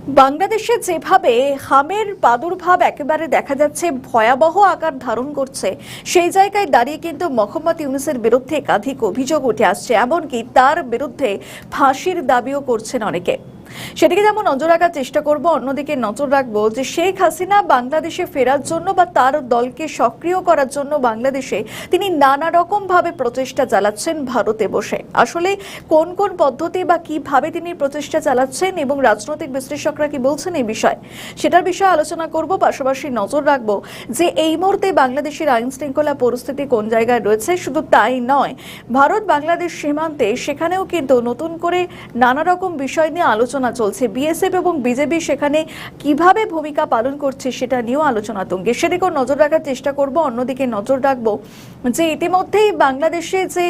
বাংলাদেশে যেভাবে হামের প্রাদুর্ভাব একেবারে দেখা যাচ্ছে ভয়াবহ আকার ধারণ করছে, সেই জায়গায় দাঁড়িয়ে কিন্তু মোহাম্মদ ইউনূসের বিরুদ্ধে একাধিক অভিযোগ উঠে আসছে, এমনকি তার বিরুদ্ধে ফাঁসির দাবিও করছেন অনেকে। সেদিকে যেমন নজর রাখার চেষ্টা করব, অন্যদিকে নজর রাখবো যে শেখ হাসিনা বাংলাদেশে ফেরার জন্য বা তার দলকে সক্রিয় করার জন্য বাংলাদেশে তিনি নানা রকম ভাবে প্রচেষ্টা চালাচ্ছেন ভারতে বসে। আসলে কোন কোন পদ্ধতি বা কিভাবে তিনি প্রচেষ্টা চালাচ্ছেন এবং রাজনৈতিক বিশ্লেষকরা কি বলছেন এই বিষয়ে, সেটার বিষয়ে আলোচনা করব। পাশাপাশি নজর রাখবো যে এই মুহূর্তে বাংলাদেশের আইন শৃঙ্খলা পরিস্থিতি কোন জায়গায় রয়েছে। শুধু তাই নয়, ভারত বাংলাদেশ সীমান্তে সেখানেও কিন্তু নতুন করে নানা রকম বিষয় নিয়ে আলোচনা চলছে। বিএসএফ এবং বিজেপি সেখানে কিভাবে ভূমিকা পালন করছে সেটা নিয়েও আলোচনা তুঙ্গে, সেদিকেও নজর রাখার চেষ্টা করব। অন্যদিকে নজর রাখবো যে ইতিমধ্যেই বাংলাদেশে যে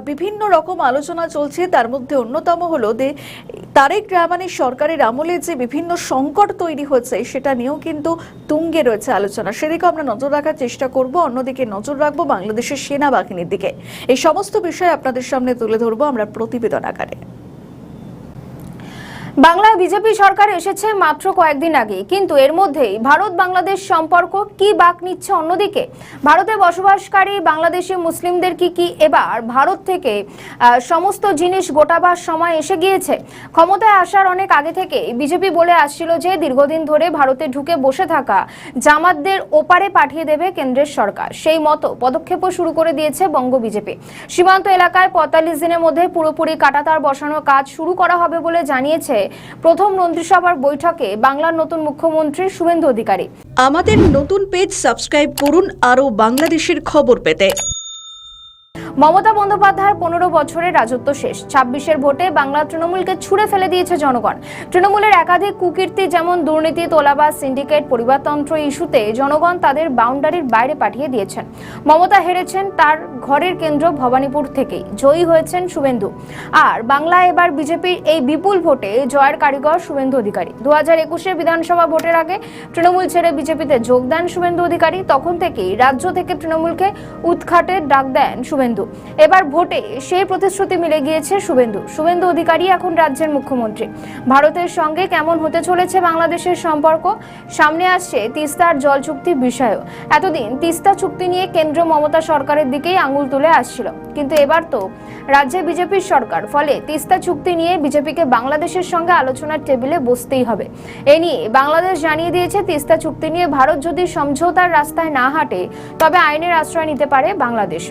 বিভিন্ন রকম আলোচনা চলছে, তার মধ্যে অন্যতম হলো যে তারেক রহমানের সরকারের আমলে যে বিভিন্ন সংকট তৈরি হয়েছে সেটা নিয়েও কিন্তু তুঙ্গে রয়েছে আলোচনা, সেদিকেও আমরা নজর রাখার চেষ্টা করব। অন্যদিকে নজর রাখবো বাংলাদেশের সেনাবাহিনীর দিকে। এই সমস্ত বিষয় আপনাদের সামনে তুলে ধরবো আমরা প্রতিবেদন আকারে। বাংলায় বিজেপি সরকার এসেছে মাত্র কয়েকদিন আগে, কিন্তু এর মধ্যেই ভারত বাংলাদেশ সম্পর্ক কি বাঁক নিচ্ছে অন্যদিকে। ভারতে বসবাসকারী বাংলাদেশি মুসলিমদের কি এবার ভারত থেকে সমস্ত জিনিস গোটাবার সময় এসে গিয়েছে? ক্ষমতায় আসার অনেক আগে থেকে বিজেপি বলে আসছিল যে দীর্ঘদিন ধরে ভারতে ঢুকে বসে থাকা জামাতদের ওপারে পাঠিয়ে দেবে কেন্দ্রের সরকার। সেই মতো পদক্ষেপও শুরু করে দিয়েছে বঙ্গ বিজেপি। সীমান্ত এলাকায় ৪৫ দিনের মধ্যে পুরোপুরি কাঁটাতার বসানোর কাজ শুরু করা হবে বলে জানিয়েছে প্রথম মন্ত্রিসভার বৈঠকে বাংলার নতুন মুখ্যমন্ত্রী শুভেন্দু অধিকারী। আমাদের নতুন পেজ সাবস্ক্রাইব করুন আরও বাংলাদেশের খবর পেতে। মমতা বন্দ্যোপাধ্যায়ের ১৫ বছরের রাজত্ব শেষ। ২৬-এর ভোটে বাংলা তৃণমূলকে ছুড়ে ফেলে দিয়েছে জনগণ। তৃণমূলের একাধিক কুকীর্তি যেমন দুর্নীতি, তোলাবাজ, সিন্ডিকেট, পরিবারতন্ত্র ইস্যুতে জনগণ তাদের বাউন্ডারির বাইরে পাঠিয়ে দিয়েছেন। মমতা হেরেছেন তার ঘরের কেন্দ্র ভবানীপুর থেকেই, জয়ী হয়েছেন শুভেন্দু। আর বাংলায় এবার বিজেপির এই বিপুল ভোটে জয়ের কারিগর শুভেন্দু অধিকারী। ২০২১-এর বিধানসভা ভোটের আগে তৃণমূল ছেড়ে বিজেপিতে যোগ দেন শুভেন্দু অধিকারী। তখন থেকেই রাজ্য থেকে তৃণমূলকে উৎখাটের ডাক দেন শুভেন্দু। এবার ভোটে সেই প্রতিশ্রুতি মিলে গিয়েছে শুভেন্দু অধিকারী এখন রাজ্যের মুখ্যমন্ত্রী। ভারতের সঙ্গে কেমন হতে চলেছে বাংলাদেশের সম্পর্ক, সামনে আসছে তিস্তার জল চুক্তির বিষয়ও। এতদিন তিস্তা চুক্তি নিয়ে কেন্দ্র মমতা সরকারের দিকেই আঙুল তুলে আসছিল, কিন্তু এবার তো রাজ্যে বিজেপির সরকার, ফলে তিস্তা চুক্তি নিয়ে বিজেপিকে বাংলাদেশের সঙ্গে আলোচনার টেবিলে বসতেই হবে। এ নিয়ে বাংলাদেশ জানিয়ে দিয়েছে তিস্তা চুক্তি নিয়ে ভারত যদি সমঝোতার রাস্তায় না হাঁটে তবে আইনের আশ্রয় নিতে পারে বাংলাদেশ।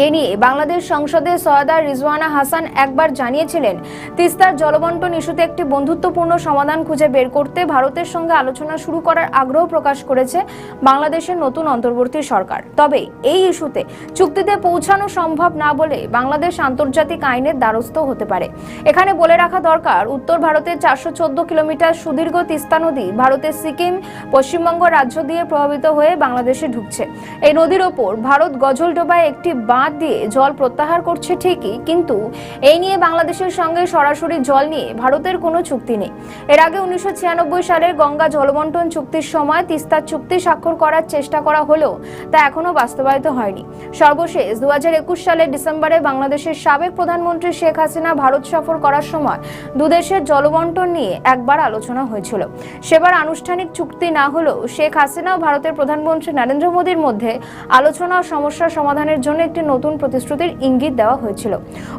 এ নিয়ে বাংলাদেশ সংসদে সৈয়দা রিজওয়ানা হাসান একবার জানিয়েছিলেন, তিস্তার জলবন্টন ইস্যুতে একটি বন্ধুত্বপূর্ণ সমাধান খুঁজে বের করতে ভারতের সঙ্গে আলোচনা শুরু করার আগ্রহ প্রকাশ করেছে বাংলাদেশের নতুন অন্তর্বর্তী সরকার। তবে এই ইস্যুতে চুক্তিতে পৌঁছানো সম্ভব না বলে বাংলাদেশ আন্তর্জাতিক আইনের দ্বারস্থ হতে পারে। এখানে বলে রাখা দরকার, উত্তর ভারতের ৪১৪ কিলোমিটার সুদীর্ঘ তিস্তা নদী ভারতের সিকিম, পশ্চিমবঙ্গ রাজ্য দিয়ে প্রভাবিত হয়ে বাংলাদেশে ঢুকছে। এই নদীর ওপর ভারত গজলডোবায় একটি বাঁধ দিয়ে জল প্রত্যাহার করছে ঠিকই, কিন্তু এই নিয়ে বাংলাদেশের সঙ্গে সরাসরি জল নিয়ে ভারতের কোনো চুক্তি নেই। এর আগে ১৯৯৬ সালের গঙ্গা জলবন্টন চুক্তির সময় তিস্তার চুক্তি স্বাক্ষর করার চেষ্টা করা হলেও তা এখনো বাস্তবায়িত হয়নি। সর্বশেষ ২০২১ সালের ডিসেম্বরে বাংলাদেশের সাবেক প্রধানমন্ত্রী শেখ হাসিনা ভারত সফর করার সময় দুদেশের জলবন্টন নিয়ে একবার আলোচনা হয়েছিল। সেবার আনুষ্ঠানিক চুক্তি না হলেও শেখ হাসিনা ও ভারতের প্রধানমন্ত্রী নরেন্দ্র মোদীর মধ্যে আলোচনা ও সমস্যা সমাধানের জন্য একটি নতুন প্রতিশ্রুতির ইঙ্গিত দেওয়া হয়েছিল।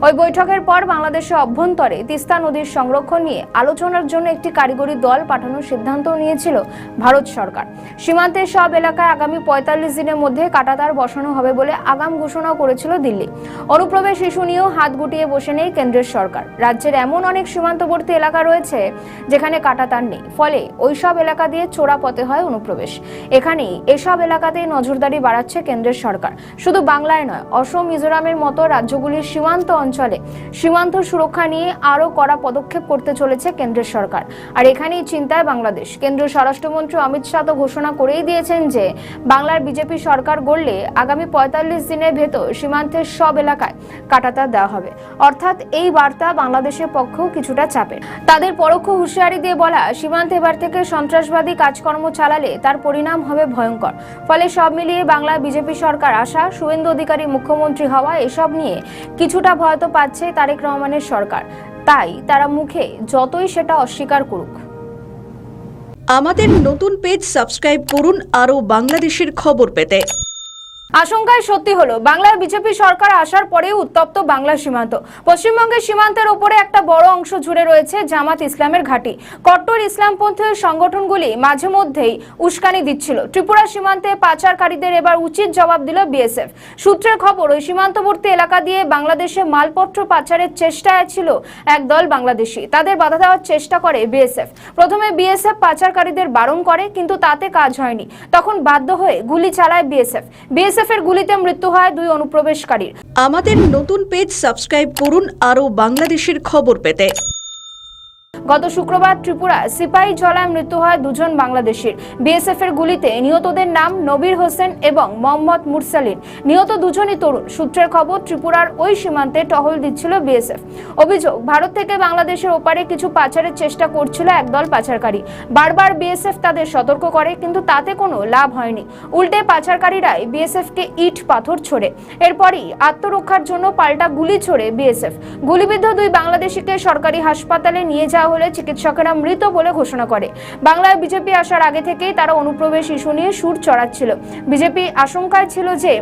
ওই বৈঠকের পর বাংলাদেশের অভ্যন্তরে তিস্তা নদীর সংরক্ষণ নিয়ে আলোচনার জন্য একটি কারিগরি দল পাঠানোর সিদ্ধান্ত নিয়েছিল ভারত সরকার। সীমান্তের সব এলাকায় আগামী ৪৫ দিনের মধ্যে কাঁটাতার বসানো হবে বলে আগাম ঘোষণা করেছিল দিল্লি। অনুপ্রবেশ ইস্যু নিয়েও হাত গুটিয়ে বসে নেই কেন্দ্রের সরকার। রাজ্যের এমন অনেক সীমান্তবর্তী এলাকা রয়েছে যেখানে কাঁটাতার নেই, ফলে ওইসব এলাকা দিয়ে চোরা পথে হয় অনুপ্রবেশ। এখানেই এসব এলাকাতেই নজরদারি বাড়াচ্ছে কেন্দ্রের সরকার। শুধু বাংলায় নয়, অসম, মিজোরামের মতো রাজ্যগুলির সীমান্ত অঞ্চলে সীমান্ত সুরক্ষা নিয়ে আরও কড়া পদক্ষেপ করতে চলেছে কেন্দ্রের সরকার। আর এখানেই চিন্তায় বাংলাদেশ। কেন্দ্রীয় স্বরাষ্ট্রমন্ত্রী অমিত শাহ তো ঘোষণা করেই দিয়েছেন যে বাংলার বিজেপি সরকার গড়লে আগামী ৪৫ দিনের ভেতর সীমান্তের সব এলাকায় কাঁটাতার দেওয়া হবে। অর্থাৎ এই বার্তা বাংলাদেশের পক্ষেও কিছুটা চাপের। তাদের পরোক্ষ হুঁশিয়ারি দিয়ে বলা, সীমান্তে এবার থেকে সন্ত্রাসবাদী কাজকর্ম চালালে তার পরিণাম হবে ভয়ঙ্কর। ফলে সব মিলিয়ে বাংলায় বিজেপি সরকার আসা, শুভেন্দু অধিকারী মুখ্যমন্ত্রী হওয়া, এসব নিয়ে কিছুটা ভয় তো পাচ্ছে তারেক রহমানের সরকার। তাই তারা মুখে যতই সেটা অস্বীকার করুক। আমাদের নতুন পেজ সাবস্ক্রাইব করুন আরও বাংলাদেশের খবর পেতে। আশঙ্কায় সত্যি হলো, বাংলার বিজেপি সরকার আসার পরেও উত্তপ্ত বাংলা সীমান্ত। পশ্চিমবঙ্গের সীমান্তের উপরে একটা বড় অংশ জুড়ে রয়েছে জামাত ইসলামের ঘাঁটি। কট্টর ইসলামপন্থী সংগঠনগুলি মাঝে মধ্যেই উস্কানি দিচ্ছিল। ত্রিপুরা সীমান্তে পাচারকারীদের এবার উচিত জবাব দিল বিএসএফ। সূত্রের খবর, ওই সীমান্তবর্তী এলাকা দিয়ে বাংলাদেশে মালপত্র পাচারের চেষ্টায় ছিল একদল বাংলাদেশি। তাদের বাধা দেওয়ার চেষ্টা করে বিএসএফ। প্রথমে বিএসএফ পাচারকারীদের বারণ করে, কিন্তু তাতে কাজ হয়নি। তখন বাধ্য হয়ে গুলি চালায় বিএসএফ। বিএসএফের গুলিতে মৃত্যু হয় 2 অনুপ্রবেশকারীর। আমাদের নতুন পেজ সাবস্ক্রাইব করুন আরও বাংলাদেশের খবর পেতে। গত শুক্রবার ত্রিপুরা সিপাহীজলায় মৃত্যু হয় 2 জন বাংলাদেশির। বিএসএফ এর গুলিতে নিহতদের নাম নবীর হোসেন এবং মোহাম্মদ মুরসালিন। নিহত দুজনই তরুণ। সূত্রের খবর, ত্রিপুরার ওই সীমান্তে টহল দিচ্ছিল বিএসএফ। অভিযোগ, ভারত থেকে বাংলাদেশের ওপারে কিছু পাচারের চেষ্টা করছিল একদল পাচারকারী। বারবার বিএসএফ তাদের সতর্ক করে, কিন্তু তাতে কোনো লাভ হয়নি। উল্টে পাচারকারীরাই বিএসএফ কে ইট পাথর ছোড়ে। এরপরই আত্মরক্ষার জন্য পাল্টা গুলি ছোড়ে বিএসএফ। গুলিবিদ্ধ 2 বাংলাদেশিকে সরকারি হাসপাতালে নিয়ে যাওয়া হলে চিকিৎসকেরা মৃত বলে ঘোষণা করে। বাংলায় বিজেপি আসার আগে থেকেই তারা অনুপ্রবেশ ইস্যু নিয়ে সুর চড়াচ্ছিল। বিজেপি আশঙ্কায় ছিল যে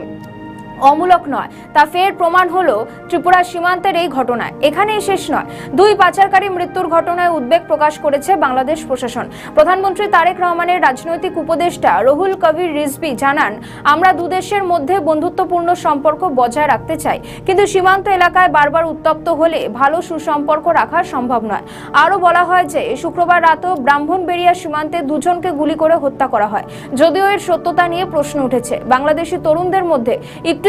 অমূলক নয়, তা ফের প্রমাণ হলো ত্রিপুরা সীমান্তের এই ঘটনায়। এখানেই শেষ নয়। 2 পাচারকারী মৃত্যুর ঘটনায় উদ্বেগ প্রকাশ করেছে বাংলাদেশ প্রশাসন। প্রধানমন্ত্রী তারেক রহমানের রাজনৈতিক উপদেষ্টা রুহুল কবির রিজভী জানান, আমরা 2 দেশের মধ্যে বন্ধুত্বপূর্ণ সম্পর্ক বজায় রাখতে চাই, কিন্তু সীমান্ত এলাকায় বারবার উত্তপ্ত হলে ভালো সুসম্পর্ক রাখা সম্ভব নয়। আরও বলা হয় যে শুক্রবার রাতেও ব্রাহ্মণবেড়িয়া সীমান্তে 2 জনকে গুলি করে হত্যা করা হয়। যদিও এর সত্যতা নিয়ে প্রশ্ন উঠেছে। বাংলাদেশি তরুণদের মধ্যে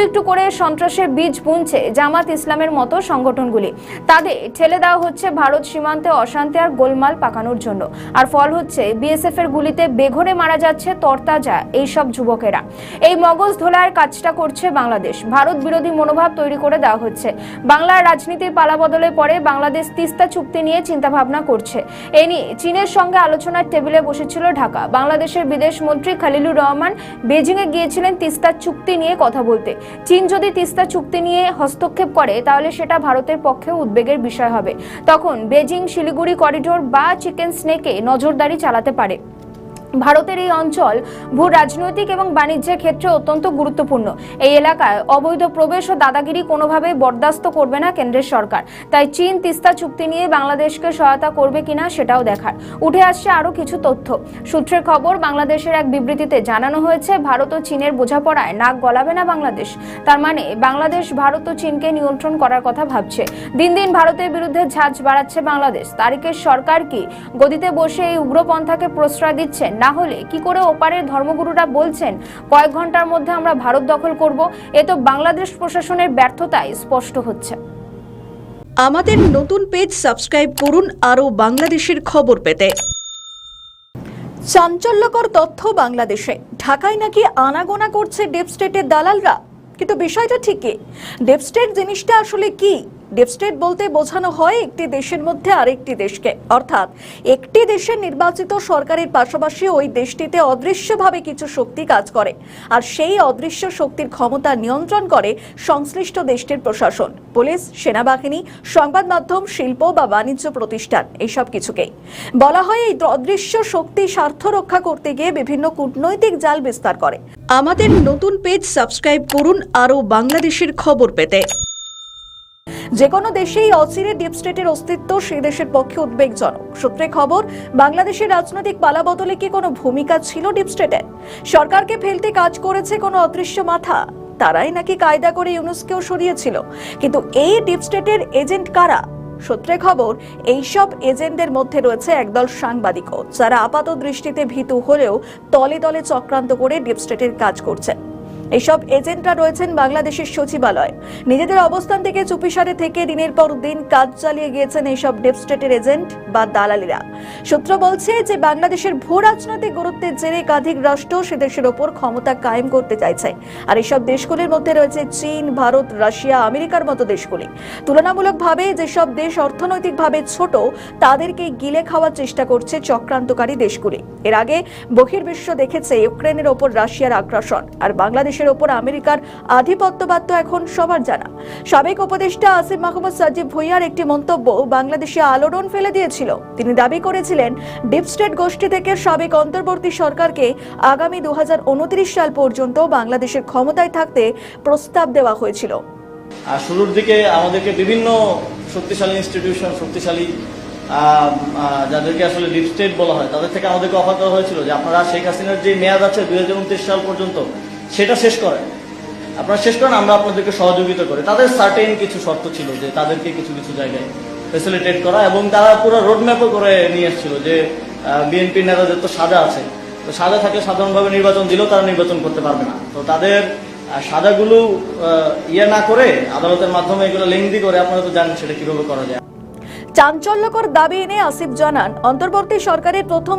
একটু করে সন্ত্রাসের বীজ বুনছে জামাত ইসলামের মতো সংগঠনগুলি। তাদের ঠেলে দেওয়া হচ্ছে ভারত সীমান্তে অশান্তি আর গোলমাল পাকানোর জন্য। আর ফল হচ্ছে বিএসএফ এর গুলিতে বেঘরে মারা যাচ্ছে তরতাজা এইসব যুবকেরা। এই মগজ ধোলার কাজটা করছে বাংলাদেশ। ভারত বিরোধী মনোভাব তৈরি করে দেওয়া হচ্ছে। বাংলার রাজনীতির পালাবদলের পরে বাংলাদেশ তিস্তা চুক্তি নিয়ে চিন্তাভাবনা করছে। এ নিয়ে চীনের সঙ্গে আলোচনার টেবিলে বসেছিল ঢাকা। বাংলাদেশের বিদেশ মন্ত্রী খলিলুর রহমান বেজিংয়ে গিয়েছিলেন তিস্তা চুক্তি নিয়ে কথা বলতে। চীন যদি তিস্তা চুক্তি নিয়ে হস্তক্ষেপ করে, তাহলে সেটা ভারতের পক্ষে উদ্বেগের বিষয় হবে। তখন বেজিং শিলিগুড়ি করিডোর বা চিকেন স্নেকে নজরদারি চালাতে পারে। ভারতের এই অঞ্চল ভূ রাজনৈতিক এবং বাণিজ্যের ক্ষেত্রে অত্যন্ত গুরুত্বপূর্ণ। এই এলাকায় অবৈধ প্রবেশ ও দাদাগিরি কোনোভাবেই বরদাস্ত করবে না কেন্দ্রের সরকার। তাই চীন তিস্তা চুক্তি নিয়ে বাংলাদেশকে সহায়তা করবে কিনা সেটাও দেখার। উঠে আসছে আরও কিছু তথ্য। সূত্রের খবর, বাংলাদেশের এক বিবৃতিতে জানানো হয়েছে, ভারত ও চীনের বোঝাপড়ায় নাক গলাবে না বাংলাদেশ। তার মানে বাংলাদেশ ভারত ও চীনকে নিয়ন্ত্রণ করার কথা ভাবছে। দিন দিন ভারতের বিরুদ্ধে ঝাঁজ বাড়াচ্ছে বাংলাদেশ। তারিকের সরকার কি গদিতে বসে এই উগ্রপন্থাকে প্রশ্রয় দিচ্ছেন? না হলে কি করে ওপারের ধর্মগুরুরা বলছেন কয়েক ঘন্টার মধ্যে আমরা ভারত দখল করব? এ তো বাংলাদেশ প্রশাসনের ব্যর্থতাই স্পষ্ট হচ্ছে। আমাদের নতুন পেজ সাবস্ক্রাইব করুন আরও বাংলাদেশের খবর পেতে। চাঞ্চল্যকর তথ্য বাংলাদেশে। ঢাকায় নাকি আনাগোনা করছে ডিপ স্টেটের দালালরা। কিন্তু বিষয়টা ঠিকই। ডিপ স্টেট জিনিসটা আসলে কি? ডিপ স্টেট বলতে বোঝানো হয় একটি দেশের মধ্যে আরেকটি দেশকে, অর্থাৎ একটি দেশের নির্বাচিত সরকারের পাশাপাশি ওই দেশটিতে অদৃশ্যভাবে কিছু শক্তি কাজ করে, আর সেই অদৃশ্য শক্তির ক্ষমতা নিয়ন্ত্রণ করে সংশ্লিষ্ট দেশটির প্রশাসন, পুলিশ, সেনাবাহিনী, সংবাদ মাধ্যম, শিল্প বা বাণিজ্য প্রতিষ্ঠান, এইসব কিছুকেই বলা হয় এই অদৃশ্য শক্তি স্বার্থ রক্ষা করতে গিয়ে বিভিন্ন কূটনৈতিক জাল বিস্তার করে। আমাদের নতুন পেজ সাবস্ক্রাইব করুন আরও বাংলাদেশের খবর পেতে। যে কোনো দেশেই অচিরে ডিপ স্টেটের অস্তিত্ব সেই দেশের পক্ষে উদ্বেগজনক। সূত্রে খবর, বাংলাদেশের রাজনৈতিক পালাবদলে কি কোনো ভূমিকা ছিল ডিপ স্টেটের? সরকারকে ফেলতে কাজ করেছে কোনো অদৃশ্য মাথা? তারাই নাকি কায়দা করে ইউনুসকেও সরিয়েছিল। কিন্তু এই ডিপ স্টেটের এজেন্ট কারা? সূত্রে খবর, এইসব এজেন্টদের মধ্যে রয়েছে একদল সাংবাদিকও, যারা আপাত দৃষ্টিতে ভীতু হলেও তলে তলে চক্রান্ত করে ডিপ স্টেটের কাজ করছেন। এইসব এজেন্টরা রয়েছেন বাংলাদেশের সচিবালয়। নিজেদের অবস্থান থেকে চুপিসারে থেকে দিনের পর দিন কাজ চালিয়ে গিয়েছেন এইসব ডিপ স্টেটের এজেন্ট বা দালালিরা। সূত্র বলছে যে বাংলাদেশের ভূ রাজনৈতিক গুরুত্বের জেরে একাধিক রাষ্ট্র সে দেশের ওপর ক্ষমতা কায়েম করতে চাইছে। আর এইসব দেশগুলির মধ্যে রয়েছে চীন, ভারত, রাশিয়া, আমেরিকার মতো দেশগুলি। তুলনামূলকভাবে যেসব দেশ অর্থনৈতিকভাবে ছোট, তাদেরকে গিলে খাওয়ার চেষ্টা করছে চক্রান্তকারী দেশগুলি। এর আগে বহির্বিশ্ব দেখেছে ইউক্রেনের ওপর রাশিয়ার আগ্রাসন, আর বাংলাদেশ বাংলাদেশের ওপর আমেরিকার আধিপত্যবাদ তো এখন সবার জানা। সাবেক উপদেষ্টা আসিফ মাহমুদ সাজিব ভুঁইয়ার একটি মন্তব্য বাংলাদেশে আলোড়ন ফেলে দিয়েছিল। তিনি দাবি করেছিলেন, ডিপ স্টেট গোষ্ঠী থেকে সাবেক অন্তর্বর্তী সরকারকে আগামী 2029 সাল পর্যন্ত বাংলাদেশের ক্ষমতায় থাকতে প্রস্তাব দেওয়া হয়েছিল। শুরুর দিকে আমাদেরকে বিভিন্ন শক্তিশালী ইনস্টিটিউশন, শক্তিশালী যাদেরকে আসলে ডিপ স্টেট বলা হয়, তাদের থেকে আমাদেরকে অফার করা হয়েছিল যে আপনারা শেখ হাসিনার যে মেয়াদ আছে 2029 সাল পর্যন্ত, সেটা শেষ করেন, আপনারা শেষ করেন, আমরা আপনাদেরকে সহযোগিতা করি। তাদের সার্টেন কিছু শর্ত ছিল যে তাদেরকে কিছু কিছু জায়গায় ফেসিলিটেট করা, এবং তারা পুরো রোডম্যাপও করে নিয়ে এসেছিল যে বিএনপির নেতাদের তো সাজা আছে, তো সাজা থাকলে সাধারণভাবে নির্বাচন দিলেও তারা নির্বাচন করতে পারবে না। তো তাদের সাজাগুলো না করে আদালতের মাধ্যমে এগুলো লেংদি করে, আপনারা তো জানেন সেটা কিভাবে করা যায়। চাঞ্চল্যকর দাবি এনে আসিফ জানান, অন্তর্বর্তী সরকারের প্রথম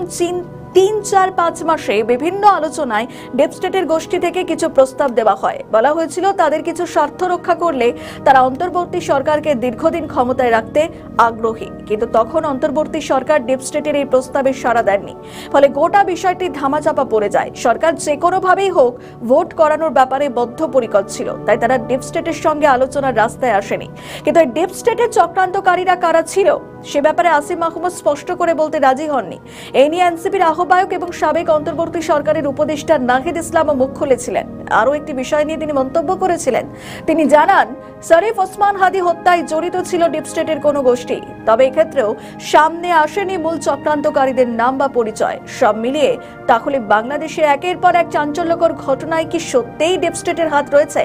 3-4-5 মাসে বিভিন্ন আলোচনায় ডিপ স্টেটের গোষ্ঠী থেকে কিছু প্রস্তাব দেওয়া হয়। বলা হয়েছিল তাদের কিছু স্বার্থ রক্ষা করলে তারা অন্তর্বর্তী সরকারকে দীর্ঘদিন ক্ষমতায় রাখতে আগ্রহী, কিন্তু তখন অন্তর্বর্তী সরকার ডিপ স্টেটের এই প্রস্তাবে সাড়া দেননি। ফলে গোটা বিষয়টি ধামাচাপা পড়ে যায়। সরকার যে কোনোভাবেই হোক ভোট করানোর ব্যাপারে বদ্ধপরিকর ছিল, তাই তারা ডিপ স্টেটের সঙ্গে আলোচনার রাস্তায় আসেনি। কিন্তু এই ডিপ স্টেটের চক্রান্তকারীরা কারা ছিল সে ব্যাপারে আসিফ মাহমুদ স্পষ্ট করে বলতে রাজি হননি। এই নিয়ে এনসিপির আহ্বায়ক এবং সাবেক অন্তর্বর্তী সরকারের উপদেষ্টা নাহিদ ইসলামও মুখ খুলেছিলেন। আরও একটি বিষয় নিয়ে তিনি মন্তব্য করেছিলেন। তিনি জানান, শরীফ ওসমান হাদি হত্যায় জড়িত ছিল ডিপ স্টেটের কোনো গোষ্ঠী, তবে এক্ষেত্রেও সামনে আসেনি মূল চক্রান্তকারীদের নাম বা পরিচয়। সব মিলিয়ে তাহলে বাংলাদেশে একের পর এক চাঞ্চল্যকর ঘটনায় কি সত্যিই ডিপ স্টেটের হাত রয়েছে,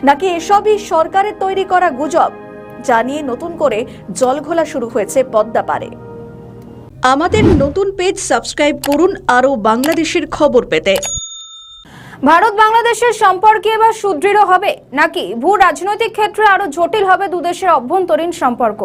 নাকি এসবই সরকারের তৈরি করা গুজব, যা নিয়ে নতুন করে জলঘোলা শুরু হয়েছে পদ্মা পারে। আমাদের নতুন পেজ সাবস্ক্রাইব করুন আরও বাংলাদেশের খবর পেতে। ভারত বাংলাদেশের সম্পর্ক এবার সুদৃঢ় হবে, নাকি ভূ রাজনৈতিক ক্ষেত্রে আরো জটিল হবে দুদেশের অভ্যন্তরীণ সম্পর্ক?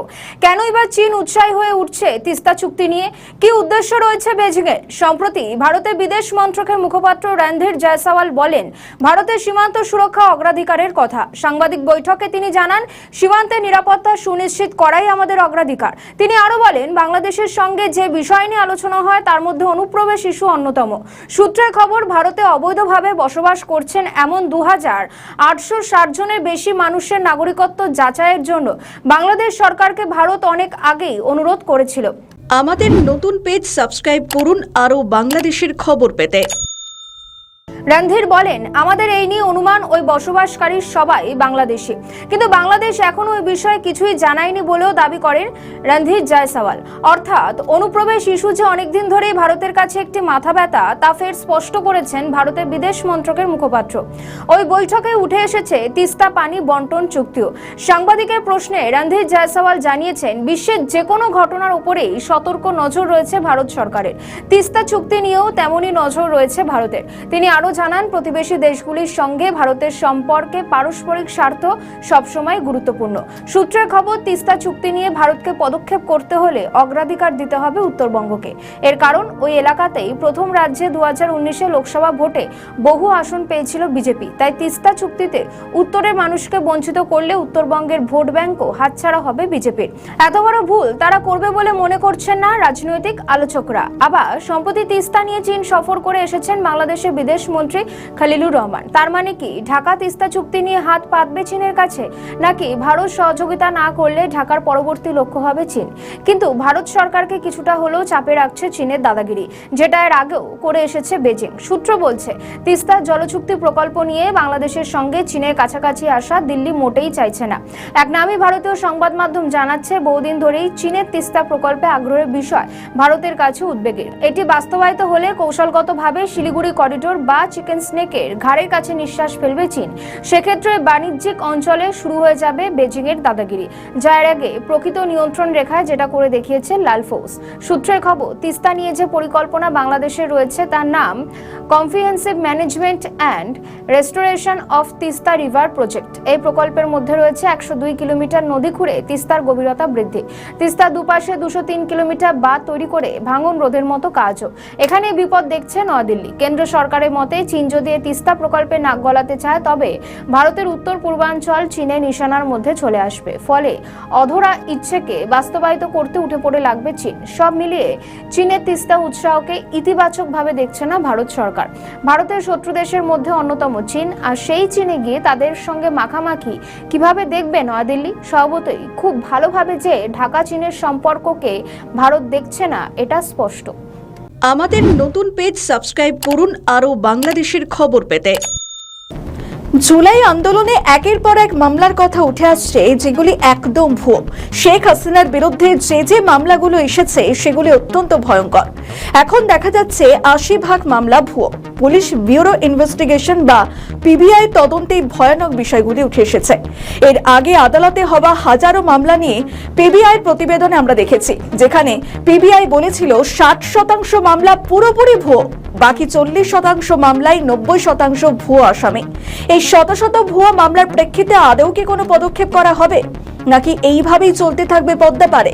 কেন এবার চীন উৎসাহী হয়ে উঠছে তিস্তা চুক্তি নিয়ে? কি উদ্দেশ্য রয়েছে বেজিং এর? সম্প্রতি ভারতের বিদেশ মন্ত্রকের মুখপাত্র রণধীর জয়সওয়াল বলেন, ভারতের সীমান্ত সুরক্ষা অগ্রাধিকারের কথা। সাংবাদিক বৈঠকে তিনি জানান, সীমান্তের নিরাপত্তা সুনিশ্চিত করাই আমাদের অগ্রাধিকার। তিনি আরো বলেন, বাংলাদেশের সঙ্গে যে বিষয় নিয়ে আলোচনা হয় তার মধ্যে অনুপ্রবেশ ইস্যু অন্যতম। সূত্রের খবর, ভারতে অবৈধভাবে বসবাস করছেন এমন 2860 জনের বেশি মানুষের নাগরিকত্ব যাচাইয়ের জন্য বাংলাদেশ সরকারকে ভারত অনেক আগেই অনুরোধ করেছিল। আমাদের নতুন পেজ সাবস্ক্রাইব করুন আরও বাংলাদেশের খবর পেতে। রণধীর বলেন, আমাদের এই নিয়ে অনুমান ওই বসবাসকারী সবাই বাংলাদেশি, কিন্তু বাংলাদেশ এখনো ওই বিষয়ে কিছুই জানায়নি বলেও দাবি করেন রণধীর জয়সওয়াল। অর্থাৎ অনুপ্রবেশ ইস্যু যে অনেকদিন ধরেই ভারতের কাছে একটি মাথা ব্যথা, তা ফের স্পষ্ট করেছেন ভারতের বিদেশ মন্ত্রকের মুখপাত্র। ওই বৈঠকে উঠে এসেছে তিস্তা পানি বন্টন চুক্তিও। সাংবাদিকের প্রশ্নে রণধীর জয়সওয়াল জানিয়েছেন, বিশ্বের যে কোনো ঘটনার উপরেই সতর্ক নজর রয়েছে ভারত সরকারের। তিস্তা চুক্তি নিয়েও তেমনই নজর রয়েছে ভারতের। তিনি আরো জানান, প্রতিবেশী দেশগুলির সঙ্গে ভারতের সম্পর্কে পারস্পরিক স্বার্থ সবসময় গুরুত্বপূর্ণ। সূত্রের খবর, তিস্তা চুক্তি নিয়ে ভারতকে পদক্ষেপ করতে হলে অগ্রাধিকার দিতে হবে উত্তরবঙ্গকে। এর কারণ, ওই এলাকাতেই প্রথম রাজ্যে 2019-এ লোকসভা ভোটে বহু আসন পেয়েছিল বিজেপি। তাই তিস্তা চুক্তিতে উত্তরের মানুষকে বঞ্চিত করলে উত্তরবঙ্গের ভোট ব্যাংকও হাতছাড়া হবে বিজেপির। এত বড় ভুল তারা করবে বলে মনে করছেন না রাজনৈতিক আলোচকরা। আবার সম্প্রতি তিস্তা নিয়ে চীন সফর করে এসেছেন বাংলাদেশের বিদেশ মন্ত্রী খলিলুর রহমান। তার মানে কি ঢাকা তিস্তা চুক্তি নিয়ে হাত পাতবে চীনের কাছে, নাকি ভারত সহযোগিতা না করলে ঢাকার পরবর্তী লক্ষ্য হবে চীন? কিন্তু ভারত সরকারকে কিছুটা হলেও চাপে রাখছে চীনের দাদাগিরি, যেটা এর আগেও করে এসেছে বেজিং। সূত্র বলছে, তিস্তা জলচুক্তি প্রকল্প নিয়ে বাংলাদেশের সঙ্গে চীনের কাছাকাছি আসা দিল্লি মোটেই চাইছে না। এক নামী ভারতীয় সংবাদ মাধ্যম জানাচ্ছে, বহুদিন ধরেই চীনের তিস্তা প্রকল্পে আগ্রহের বিষয় ভারতের কাছে উদ্বেগের। এটি বাস্তবায়িত হলে কৌশলগতভাবে শিলিগুড়ি করিডোর বা চিকেন স্নেকের ঘাড়ের কাছে নিঃশ্বাস ফেলবে চীন। সেক্ষেত্রে বাণিজ্যিক অঞ্চলে শুরু হয়ে যাবে বেজিং এর দাদাগিরি, যা এর আগে প্রকৃত নিয়ন্ত্রণ রেখায় যেটা করে দেখিয়েছে লাল ফৌজ। সূত্রের খবর, তিস্তা নিয়ে যে পরিকল্পনা বাংলাদেশে রয়েছে তার নাম comprehensive management and restoration of Teesta river project. এই প্রকল্পের মধ্যে রয়েছে 102 কিলোমিটার নদী খুঁড়ে তিস্তার গভীরতা বৃদ্ধি, তিস্তার দুপাশে 203 কিলোমিটার বাঁধ তৈরি করে ভাঙন রোধের মতো কাজও। এখানে বিপদ দেখছে নয়াদিল্লি। কেন্দ্র সরকারের মতে কোনোভাবেই চীন যদি এই তিস্তা প্রকল্পে নাক গলাতে চায় তবে ভারতের উত্তর পূর্বাঞ্চল চীনের নিশানার মধ্যে চলে আসবে। ফলে অধরা ইচ্ছেকে বাস্তবায়িত করতে উঠে পড়ে লাগবে চীন। সব মিলিয়ে চীনের তিস্তা উৎসাহকে ইতিবাচকভাবে দেখছে না ভারত সরকার। ভারতের শত্রু দেশের মধ্যে অন্যতম চীন, আর সেই চীনে গিয়ে তাদের সঙ্গে মাখামাখি কিভাবে দেখবে নয়াদিল্লি? স্বভাবতই খুব ভালোভাবে যে ঢাকা চীনের সম্পর্ককে ভারত দেখছে না এটা স্পষ্ট। আমাদের নতুন পেজ সাবস্ক্রাইব করুন আরও বাংলাদেশের খবর পেতে। জুলাই আন্দোলনে একের পর এক মামলার কথা উঠে আসছে যেগুলি একদম ভুয়ো। শেখ হাসিনার বিরুদ্ধে যে মামলাগুলো এসেছে সেগুলি অত্যন্ত ভয়ঙ্কর। এখন দেখা যাচ্ছে ৮০% মামলা ভুয়ো। পুলিশ ব্যুরো ইনভেস্টিগেশন বা পিবিআই তদন্তে ভয়ানক বিষয়গুলি উঠে এসেছে। এর আগে আদালতে হওয়া হাজারো মামলা নিয়ে পিবিআই প্রতিবেদনে আমরা দেখেছি, যেখানে পিবিআই বলেছিল ৬০% মামলা পুরোপুরি ভুয়ো, বাকি ৪০% মামলায় ৯০% ভুয়ো আসামি। এই শত শত ভুয়া মামলার প্রেক্ষিতে আদৌ কি কোনো পদক্ষেপ করা হবে, নাকি এইভাবেই চলতে থাকবে পদ্মা পারে?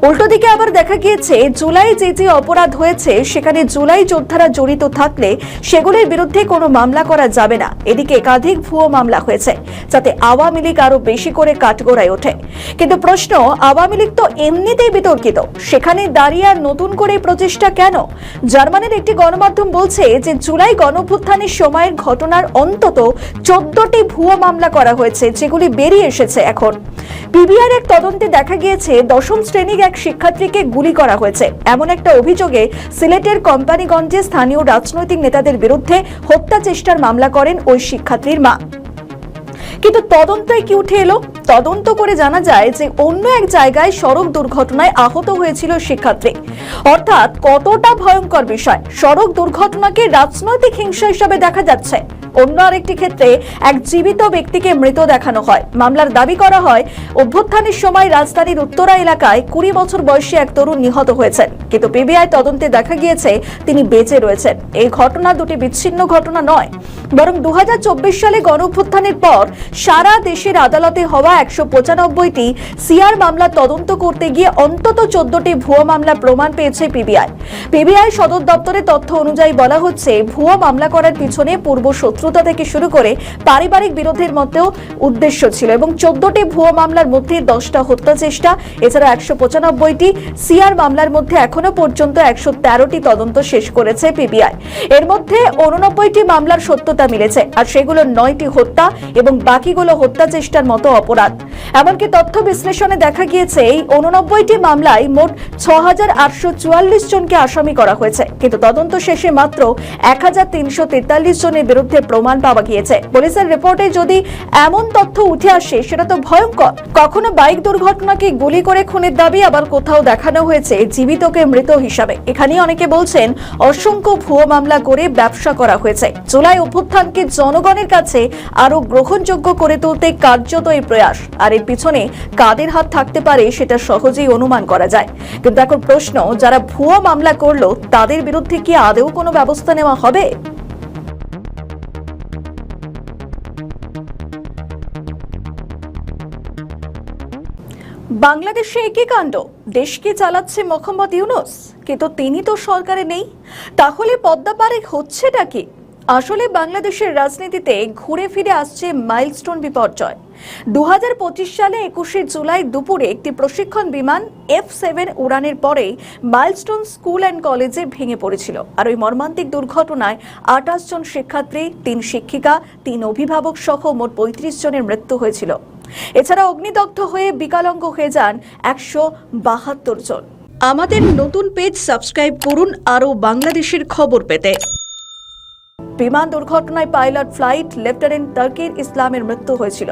উল্টো দিকে আবার দেখা গিয়েছে জুলাই যে অপরাধ হয়েছে সেখানে জুলাই যোদ্ধারা জড়িত থাকলে সেগুলির বিরুদ্ধে কোনো মামলা করা যাবে না। এদিকে একাধিক ভুয়ো মামলা হয়েছে যাতে আওয়ামী লীগ আরো বেশি করে কাঠগড়ায় ওঠে। কিন্তু প্রশ্ন, আওয়ামী লীগ তো এমনিতেই বিতর্কিত, সেখানে দাঁড়িয়ে আর নতুন করে প্রচেষ্টা কেন? জার্মানির একটি গণমাধ্যম বলছে যে জুলাই গণঅভ্যুত্থানের সময়ের ঘটনার অন্তত 14টি ভুয়ো মামলা করা হয়েছে, যেগুলি বেরিয়ে এসেছে এখন। পিবিআর এক তদন্তে দেখা গিয়েছে ১০ম শ্রেণীর এক শিক্ষার্থীকে গুলি করা হয়েছে। এমন একটা অভিযোগে সিলেটের কোম্পানিগঞ্জে স্থানীয় রাজনৈতিক নেতাদের বিরুদ্ধে হত্যা চেষ্টার মামলা করেন ওই শিক্ষার্থীর মা। কিন্তু তদন্তে কি উঠে এলো? তদন্ত করে জানা যায় যে অন্য এক জায়গায় সড়ক দুর্ঘটনায় আহত হয়েছিল শিক্ষার্থী। অর্থাৎ কতটা ভয়ঙ্কর বিষয়! সড়ক দুর্ঘটনাকে রাজনৈতিক হিংসা হিসাবে দেখা যাচ্ছে। অন্য আরেকটি ক্ষেত্রে এক জীবিত ব্যক্তিকে মৃত দেখানো হয়। মামলার দাবি করা হয় অভ্যুত্থানের সময় রাজধানীর উত্তরা এলাকায় ২০ বছর বয়সী এক তরুণ নিহত হয়েছেন, কিন্তু পিবিআই তদন্তে দেখা গিয়েছে তিনি বেঁচে রয়েছেন। এই ঘটনা দুটি বিচ্ছিন্ন ঘটনা নয়, বরং ২০২৪ সালে গণঅভ্যুত্থানের পর সারা দেশের আদালতে হওয়া ১৯৫টি সিআর মামলা তদন্ত করতে গিয়ে অন্তত 14টি ভুয়ো মামলা প্রমাণ পেয়েছে পিবিআই। পিবিআই সদর দপ্তরের তথ্য অনুযায়ী বলা হচ্ছে, ভুয়ো মামলা করার পিছনে পূর্ব শত্রুতা থেকে শুরু করে পারিবারিক বিরোধের মধ্যেও উদ্দেশ্য ছিল এবং 14টি ভুয়ো মামলার মধ্যে 10টা হত্যা চেষ্টা, এছাড়া ১৯৫টি সিআর মামলার মধ্যে এখনো পর্যন্ত ১১৩টি তদন্ত শেষ করেছে পিবিআই। এর মধ্যে 89টি মামলার সত্যতা মিলেছে, আর সেগুলো 9টি হত্যা এবং বাকিগুলো হত্যা চেষ্টার মতো অপরাধ। এমনকি তথ্য বিশ্লেষণে দেখা গিয়েছে এই 89টি মামলায় মোট ৬,৮৪৪ জনকে আসামি করা হয়েছে, কিন্তু তদন্ত শেষে মাত্র ১,৩৪৩ জনের বিরুদ্ধে প্রমাণ পাওয়া গিয়েছে। পুলিশের রিপোর্টে যদি এমন তথ্য উঠে আসে সেটা তো ভয়ঙ্কর। কখনো বাইক দুর্ঘটনাকে গুলি করে খুনের দাবি, আবার কোথাও দেখানো হয়েছে জীবিতকে মৃত হিসাবে। এখানেই অনেকে বলছেন অসংখ্য ভুয়ো মামলা করে ব্যবসা করা হয়েছে। জুলাই অভ্যুত্থানকে জনগণের কাছে আরো গ্রহণযোগ্য করে তুলতে কার্যত এই প্রয়াস, আর এর পিছনে কাদের হাত থাকতে পারে সেটা সহজেই অনুমান করা যায়। কিন্তু এখন প্রশ্ন, যারা ভুয়ো মামলা করলো তাদের বিরুদ্ধে কি আদৌ কোনো ব্যবস্থা নেওয়া হবে? বাংলাদেশে একই কাণ্ড, দেশকে চালাচ্ছে মোহাম্মদ ইউনূস, কিন্তু তিনি তো সরকারে নেই। তাহলে পদ্মা পারে হচ্ছেটা কি? আসলে বাংলাদেশের রাজনীতিতে ঘুরে ফিরে আসছে মাইলস্টোন বিপর্যয়। 2025 সালে 21শে জুলাই দুপুরে একটি প্রশিক্ষণ বিমান F7 উড়ানের পরেই মাইলস্টোন স্কুল অ্যান্ড কলেজে ভেঙে পড়েছিল। আর ওই মর্মান্তিক দুর্ঘটনায় 28 জন শিক্ষার্থী, 3 শিক্ষিকা, 3 অভিভাবক সহ মোট 35 জনের মৃত্যু হয়েছিল। এছাড়া অগ্নিদগ্ধ হয়ে বিকলাঙ্গ হয়ে যান 172 জন। আমাদের নতুন পেজ সাবস্ক্রাইব করুন আরও বাংলাদেশের খবর পেতে। বিমান দুর্ঘটনায় পাইলট ফ্লাইট লেফটেন্যান্ট তাকির ইসলামের মৃত্যু হয়েছিল।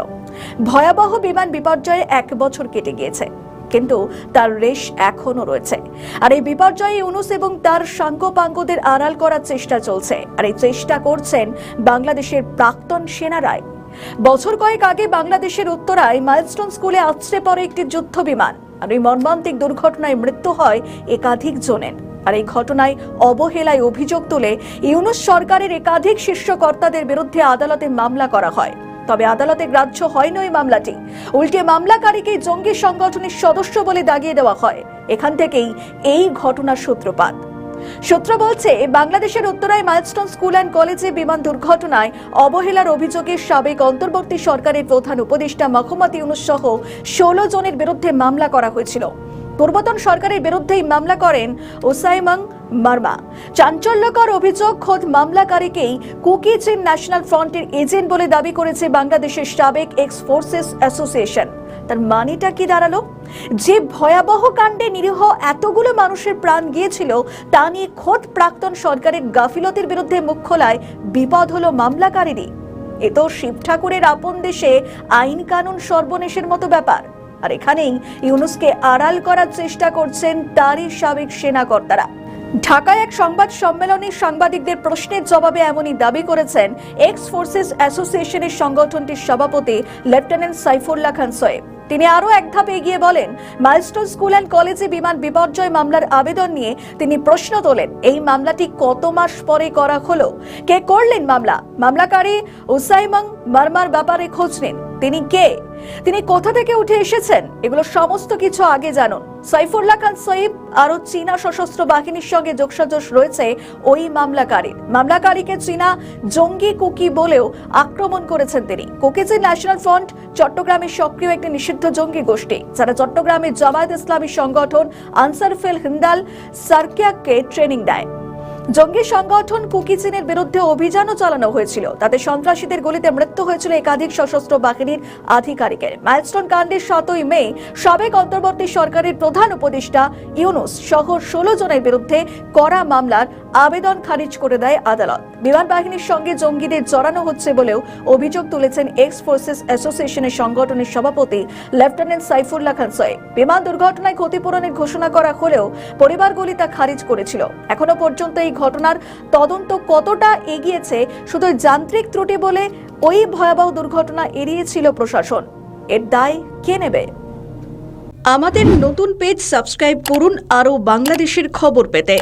ভয়াবহ বিমান বিপর্যয়ে 1 বছর কেটে গিয়েছে, কিন্তু তার রেশ এখনো রয়েছে। আর এই বিপর্যয়ে ইউনূস এবং তার সাঙ্গপাঙ্গদের আড়াল করার চেষ্টা চলছে, আর এই চেষ্টা করছেন বাংলাদেশের প্রাক্তন সেনারাই। বছর কয়েক আগে বাংলাদেশের উত্তরায় মাইলস্টোন স্কুলে আছড়ে পড়ে একটি যুদ্ধ বিমান, আর এই মর্মান্তিক দুর্ঘটনায় মৃত্যু হয় একাধিক জনের। আর এই ঘটনায় অবহেলায় অভিযোগ তুলে ইউনূস সরকারের একাধিক শীর্ষ কর্তাদের বিরুদ্ধে আদালতে মামলা করা হয়। তবে আদালতে গ্রাহ্য হয়নি ওই মামলাটি, উল্টে মামলাকারীকে জঙ্গি সংগঠনের সদস্য বলে দাগিয়ে দেওয়া হয়। এখান থেকেই এই ঘটনার সূত্রপাত। সূত্র বলছে, বাংলাদেশের উত্তরায় মাইলস্টোন স্কুল অ্যান্ড কলেজে বিমান দুর্ঘটনায় অবহেলার অভিযোগে সাবেক অন্তর্বর্তী সরকারের প্রধান উপদেষ্টা মোহাম্মদ ইউনূস সহ 16 জনের বিরুদ্ধে মামলা করা হয়েছিল। পূর্বতন সরকারের বিরুদ্ধেই মামলা করেন ওসাইমাং মারমা। চাঞ্চল্যকর অভিযোগ, খোদ মামলাকারীকেই কুকি চীন ন্যাশনাল ফ্রন্টের এজেন্ট বলে দাবি করেছে বাংলাদেশের সাবেক এক্স ফোর্সেস অ্যাসোসিয়েশন। তার মানেটা কি দাঁড়ালো? যে ভয়াবহ কাণ্ডে নিরীহ এতগুলো মানুষের প্রাণ গিয়েছিল তা নিয়ে খোদ প্রাক্তন সরকারের গাফিলতির বিরুদ্ধে মুখ খোলায় বিপদ হলো মামলাকারীরই। এ তো শিব ঠাকুরের আপন দেশে আইন কানুন সর্বনেশের মতো ব্যাপার। আর এখানেই ইউনূসকে আড়াল করার চেষ্টা করছেন তারই সাবেক সেনাকর্তারা। ঢাকায় এক সংবাদ সম্মেলনে সাংবাদিকদের প্রশ্নের জবাবে এমনই দাবি করেছেন এক্স ফোর্সেস অ্যাসোসিয়েশনের সংগঠনটির সভাপতি লেফটেন্যান্ট সাইফুল্লাহ খান সোয়েব। তিনি আরো এক ধাপ এগিয়ে বলেন, মাইলস্টোন স্কুল অ্যান্ড কলেজে বিমান বিপর্যয় মামলার আবেদন নিয়ে তিনি প্রশ্ন তোলেন, এই মামলাটি কত মাস পরে করা হলো? কে করলেন মামলা? মামলাকারী ওসাইমাং মারমার ব্যাপারে খোঁজ নিন। তিনি কে? তিনি কোথা থেকে উঠে এসেছেন? এগুলো সমস্ত কিছু আগে জানুন। সাইফুল্লাহ খান সোয়েব আরো চীনা সশস্ত্র বাহিনীর সঙ্গে যোগসাজশ রয়েছে ওই মামলাকারীর। মামলাকারীকে চীনা জঙ্গি কুকি বলেও আক্রমণ করেছেন তিনি। কুকি চীন ন্যাশনাল ফ্রন্ট চট্টগ্রামের সক্রিয় একটি নিষিদ্ধ জঙ্গি গোষ্ঠী, যারা চট্টগ্রামের জামায়াত ইসলামী সংগঠন আনসারুল হিন্দাল সার্কিয়াকে ট্রেনিং দেয়। জঙ্গি সংগঠন কুকি চীনের বিরুদ্ধে অভিযানও চালানো হয়েছিল। তাতে সন্ত্রাসীদের গুলিতে মৃত্যু হয়েছিল একাধিক সশস্ত্র বাহিনীর আধিকারিকের। মাইলস্টোন কাণ্ডের 7ই মে সাবেক অন্তর্বর্তী সরকারের প্রধান উপদেষ্টা ইউনূস সহ 16 জনের বিরুদ্ধে করা মামলার আবেদন খারিজ করে দেয় আদালত। বিমান বাহিনীর সঙ্গে জঙ্গিদের জড়ানো হচ্ছে বলেও অভিযোগ তুলেছেন এক্স ফোর্সেস অ্যাসোসিয়েশনের সংগঠনের সভাপতি লেফটেন্যান্ট সাইফুল্লাহ খান সোয়েব। বিমান দুর্ঘটনায় ক্ষতিপূরণের ঘোষণা করা হলেও পরিবারগুলি তা খারিজ করেছিল। এখনো পর্যন্ত এই ঘটনার তদন্ত কতটা এগিয়েছে শুধু যান্ত্রিক ত্রুটি বলে ওই ভয়াবহ দুর্ঘটনা এড়িয়েছিল প্রশাসন, এর দায় কে নেবে? আমাদের নতুন পেজ সাবস্ক্রাইব করুন আরও বাংলাদেশের খবর পেতে।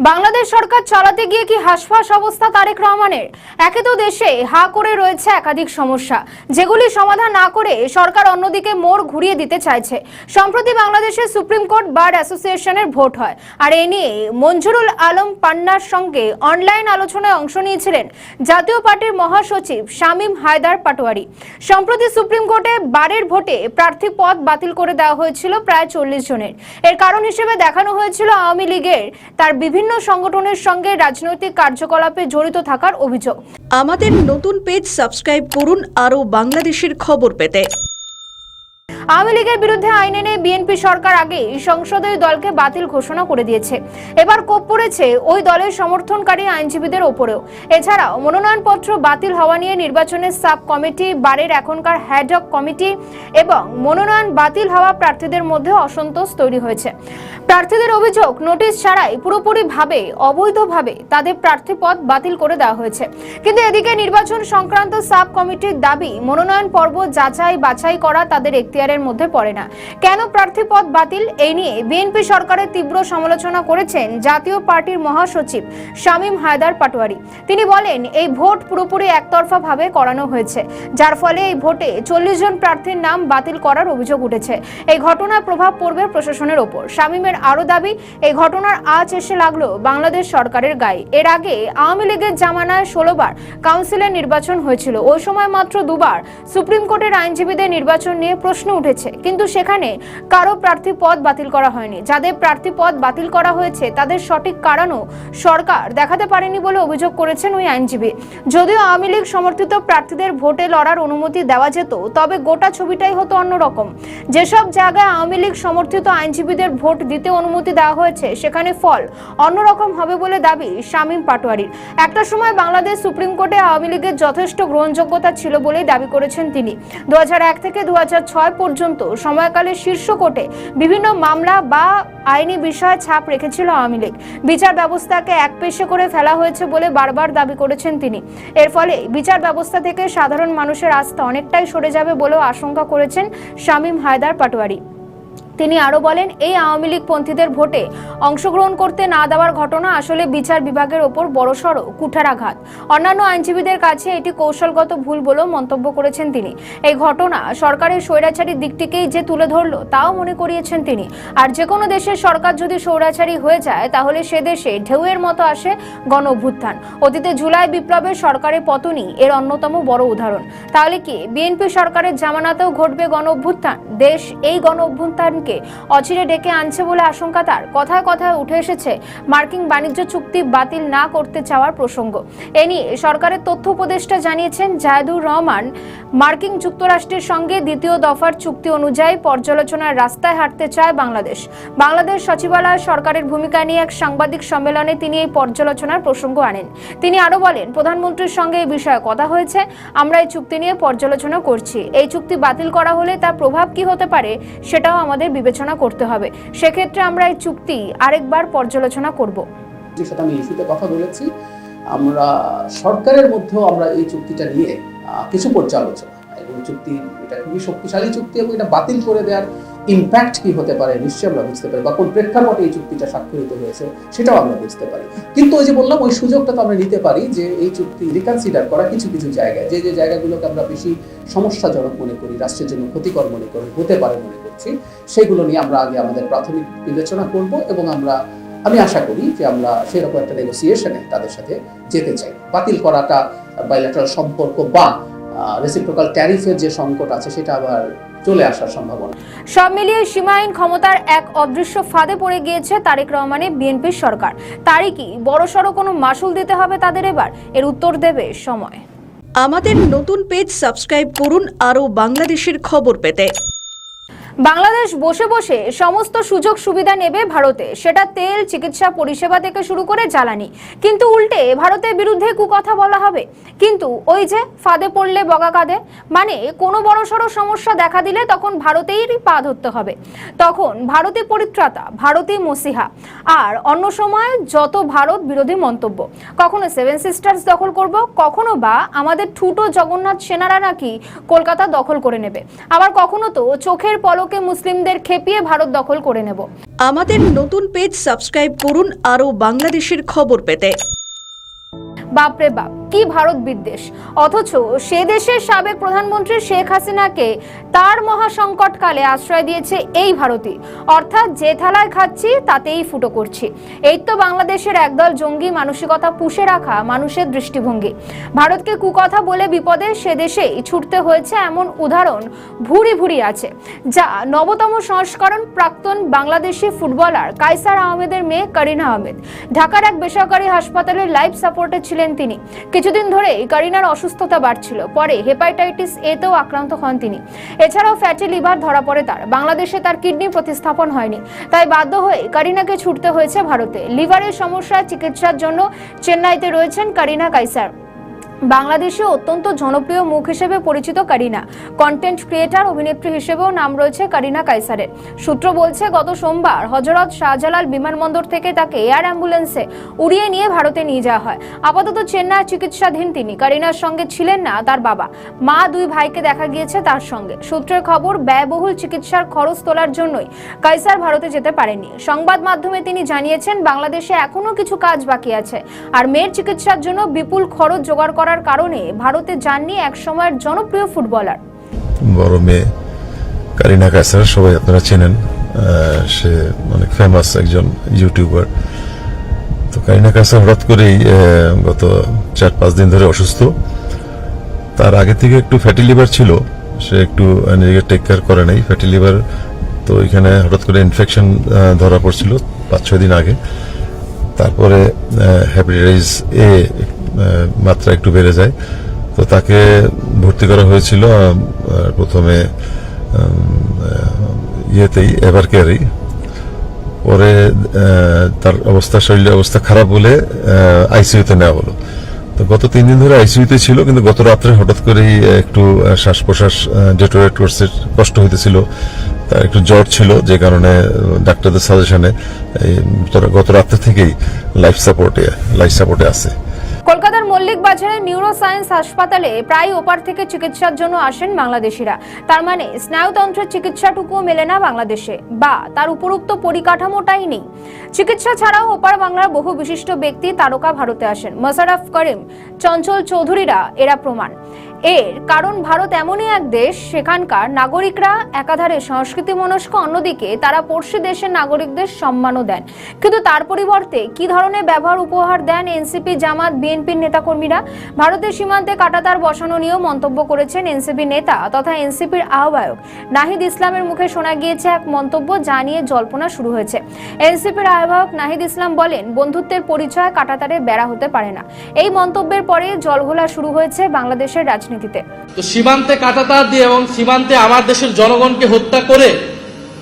বাংলাদেশ সরকার চালাতে গিয়ে কি হাসফাস অবস্থা তারেক রহমানের? একে তো দেশে হা করে রয়েছে একাধিক সমস্যা, যেগুলি সমাধান না করে সরকার অন্যদিকে মোড় ঘুরিয়ে দিতে চাইছে। সম্প্রতি বাংলাদেশের সুপ্রিম কোর্ট বার অ্যাসোসিয়েশনের ভোট হয়, আর এ নিয়ে মঞ্জুরুল আলম পান্নার সঙ্গে অনলাইন আলোচনায় অংশ নিয়েছিলেন জাতীয় পার্টির মহাসচিব শামীম হায়দার পাটোয়ারি। সম্প্রতি সুপ্রিম কোর্টে বারের ভোটে প্রার্থী পদ বাতিল করে দেওয়া হয়েছিল প্রায় 40 জনের। এর কারণ হিসেবে দেখানো হয়েছিল আওয়ামী লীগের তার বিভিন্ন সংগঠনের সঙ্গে রাজনৈতিক কার্যকলাপে জড়িত থাকার অভিযোগ। আমাদের নতুন পেজ সাবস্ক্রাইব করুন আরও বাংলাদেশের খবর পেতে। আওয়ামী লীগের বিরুদ্ধে আইন এনে বিএনপি সরকার আগেই সংসদে ওই দলকে বাতিল ঘোষণা করে দিয়েছে। এবার কোপ পড়েছে ওই দলের সমর্থনকারী আইনজীবীদের ওপরেও। এছাড়াও মনোনয়নপত্র বাতিল হওয়া নিয়ে নির্বাচনের সাব কমিটি, বারের এখনকার হ্যাডক কমিটি এবং মনোনয়ন বাতিল হওয়া প্রার্থীদের মধ্যে অসন্তোষ তৈরি হয়েছে। প্রার্থীদের অভিযোগ, নোটিশ ছাড়াই পুরোপুরিভাবে অবৈধভাবে তাদের প্রার্থী পদ বাতিল করে দেওয়া হয়েছে। কিন্তু এদিকে নির্বাচন সংক্রান্ত সাব কমিটির দাবি, মনোনয়ন পর্ব যাচাই বাছাই করা তাদের এখতিয়ারের মধ্যে পড়ে না। কেন প্রার্থী পদ বাতিল, এই নিয়ে বিএনপি সরকারের তীব্র সমালোচনা করেছেন জাতীয় পার্টির মহাসচিব শামীম হায়দার পাটোয়ারি। তিনি বলেন, এই ভোট পুরোপুরি একতরফা ভাবে করানো হয়েছে, যার ফলে এই ভোটে 40 জন প্রার্থীর নাম বাতিল করার অভিযোগ উঠেছে। এই ঘটনার প্রভাব পড়বে প্রশাসনের ওপর। শামীমের আরো দাবি, এই ঘটনার আঁচ এসে লাগলো বাংলাদেশ সরকারের গায়ে। এর আগে আওয়ামী লীগের জামানায় 16 বার কাউন্সিলের নির্বাচন হয়েছিল। ওই সময় মাত্র 2 বার সুপ্রিম কোর্টের আইনজীবীদের নির্বাচন নিয়ে প্রশ্ন উঠেছে, কিন্তু সেখানে কারো প্রার্থী পদ বাতিল করা হয়নি। যাদের প্রার্থী পদ বাতিল করা হয়েছে তাদের সঠিক কারণও সরকার দেখাতে পারেনি বলে অভিযোগ করেছেন ওই আইনজীবী। যদিও আওয়ামী লীগ সমর্থিত প্রার্থীদের ভোটে লড়ার অনুমতি দেওয়া যেত, তবে গোটা ছবিটাই হতো অন্যরকম। যেসব জায়গায় আওয়ামী লীগ সমর্থিত আইনজীবীদের ভোট দিতে অনুমতি দেওয়া হয়েছে, সেখানে ফল অন্যরকম হবে বলে দাবি শামীম পাটোয়ারির। একটা সময় বাংলাদেশ সুপ্রিম কোর্টে আওয়ামী লীগের যথেষ্ট গ্রহণযোগ্যতা ছিল বলেই দাবি করেছেন তিনি। 2001 থেকে 2006 পর্যন্ত সময়কালে শীর্ষ কোর্টে বিভিন্ন মামলা বা আইনি বিষয়ে ছাপ রেখেছিল আওয়ামী লীগ। বিচার ব্যবস্থাকে একপেশে করে ফেলা হয়েছে বলে বারবার দাবি করেছেন তিনি। এর ফলে বিচার ব্যবস্থা থেকে সাধারণ মানুষের আস্থা অনেকটাই সরে যাবে বলেও আশঙ্কা করেছেন শামীম হায়দার পাটোয়ারি। তিনি আরো বলেন, এই আওয়ামী লীগ পন্থীদের ভোটে অংশগ্রহণ করতে না দেওয়ার ঘটনা আসলে বিচার বিভাগের ওপর বড়সড় কুঠারাঘাত। অন্যান্য আইনজীবীদের কাছে এটি কৌশলগত ভুল বলেও মন্তব্য করেছেন তিনি। এই ঘটনা সরকারের স্বৈরাচারী দিকটিকেই যে তুলে ধরলো তাও মনে করিয়েছেন তিনি। আর যে কোনো দেশের সরকার যদি স্বৈরাচারী হয়ে যায় তাহলে সে দেশে ঢেউয়ের মতো আসে গণ অভ্যুত্থান। অতীতে জুলাই বিপ্লবের সরকারের পতনই এর অন্যতম বড় উদাহরণ। তাহলে কি বিএনপি সরকারের জামানাতেও ঘটবে গণ অভ্যুত্থান? দেশ এই গণ অভ্যুত্থানকে অচিরে ডেকে আনছে বলে আশঙ্কা তার। কথায় কথায় উঠে এসেছে মার্কিন বাণিজ্য চুক্তি বাতিল না করতে চাওয়ার প্রসঙ্গ। এ নিয়ে সরকারের তথ্য উপদেষ্টা জানিয়েছেন, জায়েদুর রহমান মার্কিন যুক্তরাষ্ট্রের সঙ্গে দ্বিতীয় দফার চুক্তি অনুযায়ী পর্যালোচনার রাস্তায় হাঁটতে চায় বাংলাদেশ। বাংলাদেশ সচিবালয় সরকারের ভূমিকা নিয়ে এক সাংবাদিক সম্মেলনে তিনি এই পর্যালোচনার প্রসঙ্গ আনেন। তিনি আরো বলেন, প্রধানমন্ত্রীর সঙ্গে এই বিষয়ে কথা হয়েছে, আমরা এই চুক্তি নিয়ে পর্যালোচনা করছি। এই চুক্তি বাতিল করা হলে তার প্রভাব কি হতে পারে সেটাও আমাদের বিবেচনা করতে হবে। সেক্ষেত্রে আমরা এই চুক্তি আরেকবার পর্যালোচনা করব। সেটা আমি ইস্যুতে কথা বলেছি। আমরা সরকারের মধ্যেও আমরা এই চুক্তিটা নিয়ে কিছু পর্যালোচনা, এবং চুক্তি এটা খুবই শক্তিশালী চুক্তি, এবং এটা বাতিল করে দেওয়ার ইম্প্যাক্ট কি হতে পারে নিশ্চয়ই আমরা বুঝতে পারি, বা কোন প্রেক্ষাপটে এই চুক্তিটা স্বাক্ষরিত হয়েছে সেটাও আমরা বুঝতে পারি। কিন্তু ওই যে বললাম, ওই সুযোগটা তো আমরা নিতে পারি যে এই চুক্তি রিকনসিডার করা কিছু কিছু জায়গায়, যে যে জায়গাগুলোকে আমরা বেশি সমস্যাজনক মনে করি, রাষ্ট্রের জন্য ক্ষতিকর মনে করি, হতে পারে মনে করছি, সেগুলো নিয়ে আমরা আগে আমাদের প্রাথমিক বিবেচনা করব, এবং আমি আশা করি যে আমরা সেরকম একটা নেগোসিয়েশনে তাদের সাথে যেতে চাই। বাতিল করাটা বাইল্যাটারাল সম্পর্ক বা রেসিপ্রোকাল ট্যারিফের যে সংকট আছে সেটা আবার চলে আসার সম্ভাবনা। সব মিলিয়ে সীমাহীন ক্ষমতার এক অদৃশ্য ফাঁদে পড়ে গিয়েছে তারেক রহমানের বিএনপির সরকার। তারই কি বড়সড় কোনো মাসুল দিতে হবে তাদের এবার? এর উত্তর দেবে সময়। আমাদের নতুন পেজ সাবস্ক্রাইব করুন আরও বাংলাদেশের খবর পেতে। বাংলাদেশ বসে বসে সমস্ত সুযোগ সুবিধা নেবে ভারতে, সেটা তেল, চিকিৎসা পরিষেবা থেকে শুরু করে জ্বালানি। কিন্তু উল্টে ভারতের বিরুদ্ধে কুকথা বলা হবে। কিন্তু ওই যে ফাঁদে পড়লে বগা কাঁদে, মানে কোনো বড়সড় সমস্যা দেখা দিলে তখন ভারতেরই পা ধরতে হবে। তখন ভারতে পরিত্রাতা, ভারতই মসিহা, আর অন্য সময় যত ভারত বিরোধী মন্তব্য। কখনো সেভেন সিস্টার্স দখল করব, কখনো বা আমাদের ঠুটো জগন্নাথ সেনারা নাকি কলকাতা দখল করে নেবে, আবার কখনো তো চোখের পলকে মুসলিমদের খেপিয়ে ভারত দখল করে নেব। আমাদের নতুন পেজ সাবস্ক্রাইব করুন আরও বাংলাদেশের খবর পেতে। বাপরে বাপ, কি ভারত বিদ্বেষ! অথচ সে দেশের সাবেক প্রধানমন্ত্রী শেখ হাসিনাকে তার মহাসংকটকালে আশ্রয় দিয়েছে এই ভারতই। অর্থাৎ যে থালায় খাচ্ছি তাতেই ফুটো করছি। এই তো বাংলাদেশের একদল জঙ্গি মানসিকতা পুষে রাখা মানুষের দৃষ্টিভঙ্গি। ভারতকে কুকথা বলে বিপদে সে দেশেই ছুটতে হয়েছে এমন উদাহরণ ভুরি ভুরি আছে। যা নবতম সংস্করণ প্রাক্তন বাংলাদেশি ফুটবলার কায়সার আহমেদের মেয়ে করিনা আহমেদ। ঢাকার এক বেসরকারি হাসপাতালে লাইফ সাপোর্টে ছিলেন তিনি। কিছুদিন ধরে করিনার অসুস্থতা বাড়ছিল, পরে হেপাটাইটিস এতেও আক্রান্ত হন তিনি। এছাড়াও ফ্যাটি লিভার ধরা পড়ে তার। বাংলাদেশে তার কিডনি প্রতিস্থাপন হয়নি, তাই বাধ্য হয়ে করিনাকে ছুটতে হয়েছে ভারতে। লিভারের সমস্যার চিকিৎসার জন্য চেন্নাইতে রয়েছেন করিনা কায়সার। বাংলাদেশে অত্যন্ত জনপ্রিয় মুখ হিসেবে পরিচিত করিনা। কন্টেন্ট ক্রিয়েটার, অভিনেত্রী হিসেবেও নাম রয়েছে করিনা কায়সারের। সূত্র বলছে, গত সোমবার হযরত শাহজালাল বিমানবন্দর থেকে তাকে এয়ার অ্যাম্বুলেন্সে উড়িয়ে নিয়ে ভারতে নিয়ে যাওয়া হয়। আপাতত চেন্নাই চিকিৎসাধীন তিনি। করিনার সঙ্গে ছিলেন না তার বাবা, মা, দুই ভাইকে দেখা গিয়েছে তার সঙ্গে। সূত্রের খবর, ব্যয়বহুল চিকিৎসার খরচ তোলার জন্যই কায়সার ভারতে যেতে পারেননি। সংবাদ মাধ্যমে তিনি জানিয়েছেন, বাংলাদেশে এখনো কিছু কাজ বাকি আছে, আর মেয়ের চিকিৎসার জন্য বিপুল খরচ জোগাড় করার কারণে ভারতে যাননি এক সময়ের জনপ্রিয় ফুটবলার। বড় মেয়ে করিনা কায়সার, সবাই আপনারা চেনেন, সে অনেক ফেমাস একজন ইউটিউবার। তো করিনা কায়সার হঠাৎ করেই গত 4-5 দিন ধরে অসুস্থ। তার আগে থেকে একটু ফ্যাটি লিভার ছিল, সে একটু নিজেকে টেক কেয়ার করে নাই। ফ্যাটি লিভার তো এখানে হঠাৎ করে ইনফেকশন ধরা পড়ছিল 5-6 দিন আগে। তারপরে হেপাটাইটিস এ মাত্রা একটু বেড়ে যায়, তো তাকে ভর্তি করা হয়েছিল প্রথমে এভার কেয়ারেই। পরে তার শরীরের অবস্থা খারাপ বলে আইসিইউতে নেওয়া হলো। তো গত 3 দিন ধরে আইসিইউতে ছিল, কিন্তু গত রাত্রে হঠাৎ করেই একটু শ্বাস প্রশ্বাস ডেটোরেট করছে, কষ্ট হইতেছিল, তার একটু জ্বর ছিল, যে কারণে ডাক্তারদের সাজেশনে গত রাত্রে থেকেই লাইফ সাপোর্টে আছে। কলকাতার মল্লিক বাজারে নিউরোসায়েন্স হাসপাতালে প্রায় ওপার থেকে চিকিৎসার জন্য আসেন বাংলাদেশিরা। তার মানে স্নায়ুতন্ত্রের চিকিৎসাটুকুও মেলে না বাংলাদেশে, বা তার উপরোক্ত পরিকাঠামোটাই নেই। চিকিৎসা ছাড়াও ওপার বাংলার বহু বিশিষ্ট ব্যক্তি তারকা ভারতে আসেন। মোশাররফ করিম, চঞ্চল চৌধুরীরা এরা প্রমাণ। এর কারণ ভারত এমনই এক দেশ, সেখানকার নাগরিকরা একাধারে সংস্কৃতি মনস্ক, অন্যদিকে তারা পড়শি দেশের নাগরিকদের সম্মানও দেন। কিন্তু তার পরিবর্তে কি ধরনের ব্যবহার উপহার দেন এনসিপি, জামাত, বিএনপির নেতাকর্মীরা? ভারতের সীমান্তে কাঁটাতার বসানো নিয়েও মন্তব্য করেছেন এনসিপি নেতা তথা এনসিপির আহ্বায়ক নাহিদ ইসলামের মুখে শোনা গিয়েছে এক মন্তব্য, যা নিয়ে জল্পনা শুরু হয়েছে। এনসিপির আহ্বায়ক নাহিদ ইসলাম বলেন, বন্ধুত্বের পরিচয় কাঁটাতারে বেড়া হতে পারে না। এই মন্তব্যের পরে জলঘোলা শুরু হয়েছে বাংলাদেশের রাজনীতিতে। তো সীমান্তে কাঁটাতার দিয়ে এবং সীমান্তে আমার দেশের জনগণকে হত্যা করে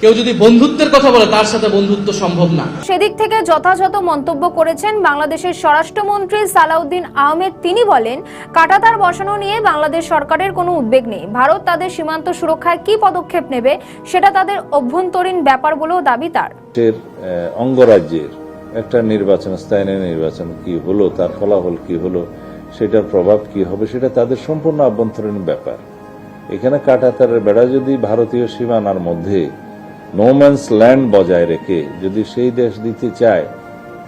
কেউ যদি বন্ধুত্বের কথা বলে, তার সাথে বন্ধুত্ব সম্ভব না। সেদিক থেকে যথাযথ মন্তব্য করেছেন বাংলাদেশের স্বরাষ্ট্রমন্ত্রী সালাউদ্দিন আহমেদ। তিনি বলেন, কাঁটাতার বসানো নিয়ে বাংলাদেশ সরকারের কোনো উদ্বেগ নেই। ভারত তাদের সীমান্ত সুরক্ষায় কি পদক্ষেপ নেবে সেটা তাদের অভ্যন্তরীণ ব্যাপার বলেও দাবি তার। অঙ্গরাজ্যের একটা নির্বাচন, স্থায়ী নির্বাচন কি হলো, তার ফলাফল কি হলো, সেটার প্রভাব কি হবে, সেটা তাদের সম্পূর্ণ আভ্যন্তরীণ ব্যাপার। এখানে কাঁটাতারের বেড়া যদি ভারতীয় সীমানার মধ্যে নোম্যান্স ল্যান্ড বজায় রেখে যদি সেই দেশ দিতে চায়,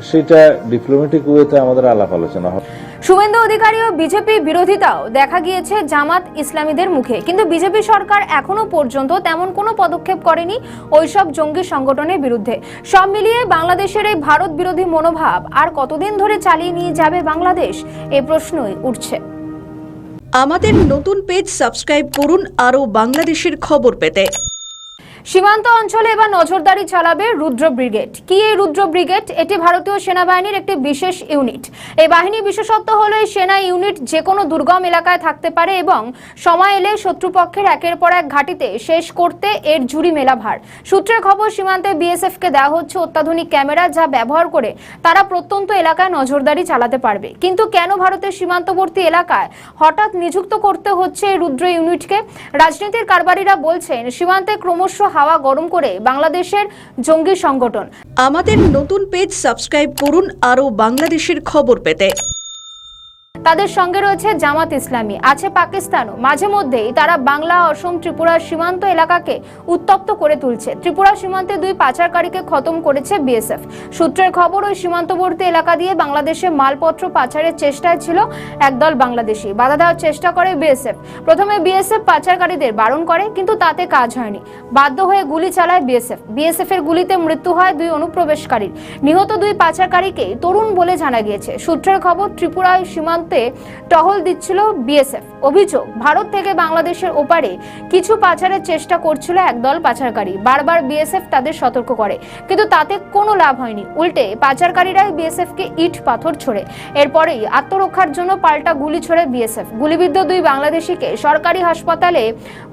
সেটা ডিপ্লোম্যাটিক ওয়েতে আমাদের আলাপ আলোচনা হবে। শুভেন্দু অধিকারী ও বিজেপি বিরোধিতাও দেখা গিয়েছে জামাত ইসলামীদের মুখে, কিন্তু বিজেপি সরকার এখনো পর্যন্ত তেমন কোনো পদক্ষেপ করেনি ওইসব জঙ্গি সংগঠনের বিরুদ্ধে। সব মিলিয়ে বাংলাদেশের এই ভারত বিরোধী মনোভাব আর কতদিন ধরে চালিয়ে নিয়ে যাবে বাংলাদেশ, এ প্রশ্নই উঠছে। আমাদের নতুন পেজ সাবস্ক্রাইব করুন আরও বাংলাদেশের খবর পেতে। সীমান্ত অঞ্চলে এবার নজরদারি চালাবে রুদ্র ব্রিগেড। কি এই রুদ্র ব্রিগেড? এটি ভারতীয় সেনাবাহিনীর একটি বিশেষ ইউনিট। এই বাহিনীর বিশেষত্ব হলো এই সেনা ইউনিট যে কোনো দুর্গম এলাকায় থাকতে পারে এবং সময় এলে শত্রুপক্ষের একের পর এক ঘাঁটিতে শেষ করতে এর জুড়ি মেলা ভার। সূত্রের খবর, সীমান্তে বিএসএফ কে দেওয়া হচ্ছে অত্যাধুনিক ক্যামেরা, যা ব্যবহার করে তারা প্রত্যন্ত এলাকায় নজরদারি চালাতে পারবে। কিন্তু কেন ভারতের সীমান্তবর্তী এলাকায় হঠাৎ নিযুক্ত করতে হচ্ছে এই রুদ্র ইউনিটকে? রাজনীতির কারবারিরা বলছেন, সীমান্তে ক্রমশ হাওয়া গরম করে বাংলাদেশের জঙ্গি সংগঠন। আমাদের নতুন পেজ সাবস্ক্রাইব করুন আরও বাংলাদেশের খবর পেতে। তাদের সঙ্গে রয়েছে জামাত ইসলামী, আছে পাকিস্তানও। মাঝে মধ্যেই তারা বাংলা, অসম, ত্রিপুরার সীমান্ত এলাকাকে উত্তপ্ত করে তুলছে। ত্রিপুরা সীমান্তে 2 পাচারকারীকে খতম করেছে বিএসএফ। সূত্রের খবর, ওই সীমান্তবর্তী এলাকা দিয়ে বাংলাদেশে মালপত্র পাচারের চেষ্টায় ছিল একদল বাংলাদেশি। বাধা দেওয়ার চেষ্টা করে বিএসএফ। প্রথমে বিএসএফ পাচারকারীদের বারণ করে, কিন্তু তাতে কাজ হয়নি। বাধ্য হয়ে গুলি চালায় বিএসএফ। বিএসএফ-এর গুলিতে মৃত্যু হয় 2 অনুপ্রবেশকারীর। নিহত 2 পাচারকারীকে তরুণ বলে জানা গিয়েছে। সূত্রের খবর, ত্রিপুরায় সীমান্তে টহল দিচ্ছিল বিএসএফ। অভিযোগ, ভারত থেকে বাংলাদেশের ওপারে কিছু পাচারের চেষ্টা করছিল একদল পাচারকারী। বারবার বিএসএফ তাদের সতর্ক করে, কিন্তু তাতে কোনো লাভ হয়নি। উল্টে পাচারকারীরাই বিএসএফ কে ইট পাথর ছোড়ে। এরপরেই আত্মরক্ষার জন্য পাল্টা গুলি ছোড়ে বিএসএফ। গুলিবিদ্ধ 2 বাংলাদেশিকে সরকারি হাসপাতালে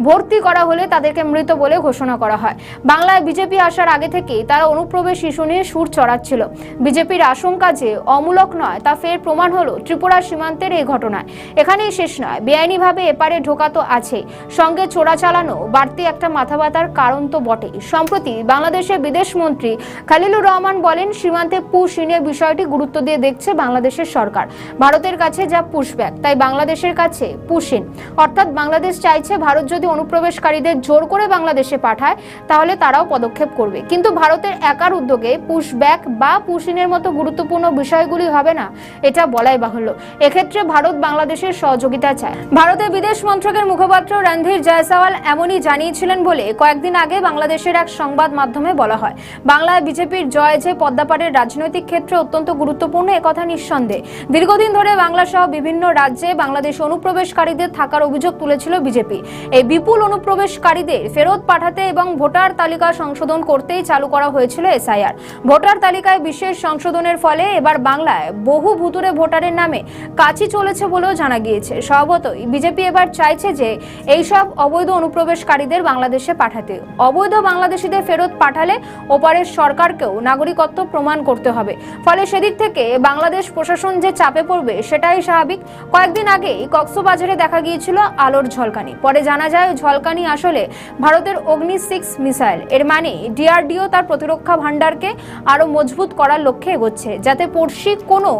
ভর্তি করা হলে তাদেরকে মৃত বলে ঘোষণা করা হয়। বাংলায় বিজেপি আসার আগে থেকেই তারা অনুপ্রবেশ ইস্যু নিয়ে সুর চড়াচ্ছিল। বিজেপির আশঙ্কা যে অমূলক নয়, তা ফের প্রমাণ হলো ত্রিপুরা সীমান্তের এই ঘটনায়। এখানেই শেষ নয়, বেআইনিভাবে এপারে ঢোকা তো আছেই, সঙ্গে চোরা চালানো বাড়তি একটা মাথা ব্যথার কারণ তো বটেই। সম্প্রতি বাংলাদেশের বিদেশমন্ত্রী খালিলুর রহমান বলেন, সীমান্তে পুশ ইনের বিষয়টি গুরুত্ব দিয়ে দেখছে বাংলাদেশের সরকার। ভারতের কাছে যা পুশব্যাক, তাই বাংলাদেশের কাছে পুশিন। অর্থাৎ বাংলাদেশ চাইছে ভারত যদি অনুপ্রবেশকারীদের জোর করে বাংলাদেশে পাঠায়, তাহলে তারাও পদক্ষেপ করবে। কিন্তু ভারতের একার উদ্যোগে পুশব্যাক বা পুশিনের মতো গুরুত্বপূর্ণ বিষয়গুলি হবে না, এটা বলাই বাহুল্য। এক্ষেত্রে ভারত বাংলাদেশের সহযোগিতা চায়। ভারতের বিদেশ মন্ত্রকের মুখপাত্র রণধীর জয়সওয়াল এমনই জানিয়েছিলেন বলে কয়েকদিন আগে বাংলাদেশের এক সংবাদ মাধ্যমে বলা হয়। বাংলায় বিজেপির জয় যে পদ্মাপাড়ের রাজনৈতিক ক্ষেত্রে অত্যন্ত গুরুত্বপূর্ণ, একথা নিঃসন্দেহে। দীর্ঘদিন ধরে বাংলা সহ বিভিন্ন রাজ্যে বাংলাদেশ অনুপ্রবেশকারীদের থাকার অভিযোগ তুলেছিল বিজেপি। এই বিপুল অনুপ্রবেশকারীদের ফেরত পাঠাতে এবং ভোটার তালিকা সংশোধন করতেই চালু করা হয়েছিল এসআইআর। ভোটার তালিকায় বিশেষ সংশোধনের ফলে এবার বাংলায় বহু ভুতুরে ভোটারের নামে কাজই চলেছে বলেও জানা গিয়েছে। স্বভাবতই বিজেপি এবার চাইছে যে এইসব অবৈধ অনুপ্রবেশকারীদের বাংলাদেশে পাঠাতে। অবৈধ বাংলাদেশিদের ফেরত পাঠালে ওপারের সরকারকেও নাগরিকত্ব প্রমাণ করতে হবে। ফলে সেদিক থেকে বাংলাদেশ প্রশাসন যে চাপে পড়বে সেটাই স্বাভাবিক। কয়েকদিন আগেই কক্সবাজারে দেখা গিয়েছিল আলোর ঝলকানি। পরে জানা যায় ঝলকানি আসলে ভারতের অগ্নি 6 মিসাইল। এর মানে ডিআরডিও তার প্রতিরক্ষা ভান্ডারকে আরো মজবুত করার লক্ষ্যে এগোচ্ছে, যাতে পড়শি কোনো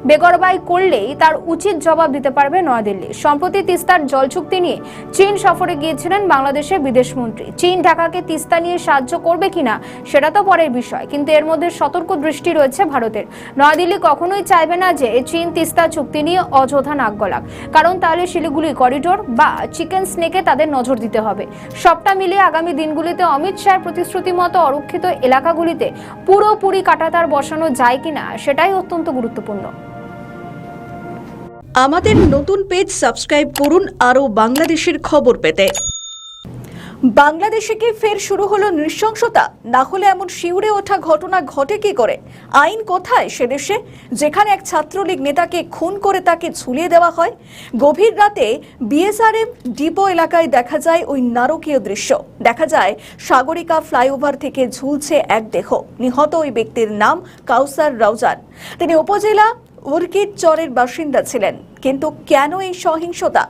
বেগরবাই করলেই তার উচিত জবাব দিতে পারবে নয়াদিল্লি। সম্প্রতি তিস্তার জল চুক্তি নিয়ে চীন সফরে গিয়েছিলেন বাংলাদেশের বিদেশমন্ত্রী। চীন ঢাকাকে তিস্তা নিয়ে সাহায্য করবে কিনা সেটা তো পরের বিষয়, কিন্তু এর মধ্যে সতর্ক দৃষ্টি রয়েছে ভারতের। নয়াদিল্লি কখনোই চাইবে না যে চীন তিস্তা চুক্তি নিয়ে অযথা নাক গলাক, কারণ তাহলে শিলিগুড়ি করিডোর বা চিকেন স্নেকে তাদের নজর দিতে হবে। সবটা মিলিয়ে আগামী দিনগুলিতে অমিত শাহের প্রতিশ্রুতি মতো অরক্ষিত এলাকাগুলিতে পুরোপুরি কাঁটাতার বসানো যায় কিনা সেটাই অত্যন্ত গুরুত্বপূর্ণ। আমাদের নতুন পেজ সাবস্ক্রাইব করুন আরও বাংলাদেশের খবর পেতে। বাংলাদেশে কি ফের শুরু হলো নৃশংসতা? না হলে এমন শিউরে ওঠা ঘটনা ঘটে কি করে? আইন কোথায় সে দেশে, যেখানে এক ছাত্রলীগ নেতাকে খুন করে তাকে ঝুলিয়ে দেওয়া হয়? গভীর রাতে বিএসআরএম ডিপো এলাকায় দেখা যায় ওই নারকীয় দৃশ্য। দেখা যায় সাগরিকা ফ্লাইওভার থেকে ঝুলছে এক দেহ। নিহত ওই ব্যক্তির নাম কাউসার রাউজান। তিনি উপজেলা উর্কিড চরের বাসিন্দা ছিলেন। কিন্তু কেন এই সহিংসতা?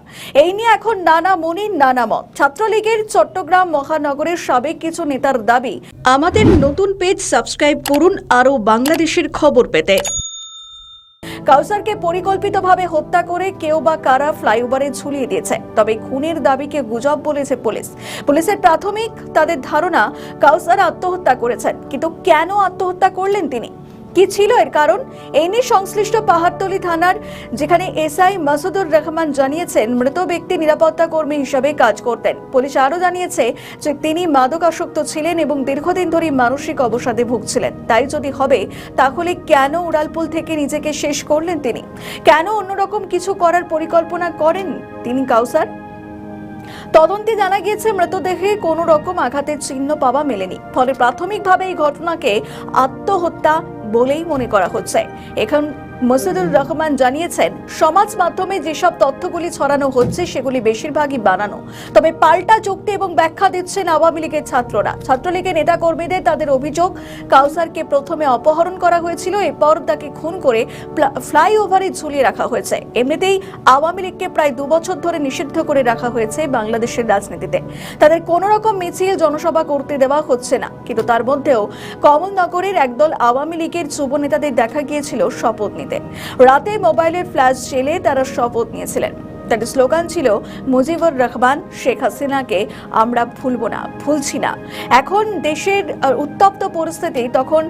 এই নিয়ে এখন নানা মনির নানা মত। ছাত্রলীগের চট্টগ্রাম মহানগরের সাবেক কিছু নেতার দাবি, আমাদের নতুন পেজ সাবস্ক্রাইব করুন আরও বাংলাদেশের খবর পেতে। কাউসারকে পরিকল্পিতভাবে হত্যা করে কেউ বা কারা ফ্লাইওভারে ঝুলিয়ে দিয়েছে। তবে খুনের দাবিকে গুজব বলেছে পুলিশ। পুলিশের প্রাথমিক তাদের ধারণা কাউসার আত্মহত্যা করেছেন। কিন্তু কেন আত্মহত্যা করলেন তিনি? কি ছিল এর কারণ? এই নিয়ে সংশ্লিষ্ট পাহাড়তলী থানার যেখানে এসআই মাসুদুর রহমান জানিয়েছেন, মৃত ব্যক্তি নিরাপত্তা কর্মী হিসেবে কাজ করতেন। পুলিশ আরও জানিয়েছে যে তিনি মাদকাসক্ত ছিলেন এবং দীর্ঘদিন ধরে মানসিক অবসাদে ভুগছিলেন। তাই যদি হবে তাহলে কেন উড়ালপুল থেকে নিজেকে শেষ করলেন তিনি? কেন অন্যরকম কিছু করার পরিকল্পনা করেন তিনি কাউসার? তদন্তে জানা গিয়েছে মৃতদেহে কোনো রকম আঘাতের চিহ্ন পাওয়া মেলেনি। ফলে প্রাথমিকভাবে এই ঘটনাকে আত্মহত্যা বলেই মনে করা হচ্ছে। এখন মাসুদুর রহমান জানিয়েছেন, সমাজ মাধ্যমে যেসব তথ্যগুলি ছড়ানো হচ্ছে সেগুলি বেশিরভাগই বানানো। তবে পাল্টা যুক্তি এবং ব্যাখ্যা দিচ্ছেন আওয়ামী লীগের ছাত্ররা। ছাত্রলীগের নেতা কর্মীদের তাদের অভিযোগ, কাউসারকে প্রথমে অপহরণ করা হয়েছিল, এরপর তাকে খুন করে ফ্লাইওভারে ঝুলিয়ে রাখা হয়েছে। এমনিতেই আওয়ামী লীগকে প্রায় 2 বছর ধরে নিষিদ্ধ করে রাখা হয়েছে বাংলাদেশের রাজনীতিতে। তাদের কোনো রকম মিছিল জনসভা করতে দেওয়া হচ্ছে না। কিন্তু তার মধ্যেও কমলনগরের একদল আওয়ামী লীগের যুব নেতাদের দেখা গিয়েছিল শপথ নিতে। রাতে মোবাইলের ফ্ল্যাশ জেলে তারা শপথ নিয়েছিলেন। তাদের স্লোগান ছিল, মুজিবুর রহমান, শেখ হাসিনাকে আমরা ভুলবো না, ভুলছি না। এখন দেশের উত্তপ্ত পরিস্থিতি, তখন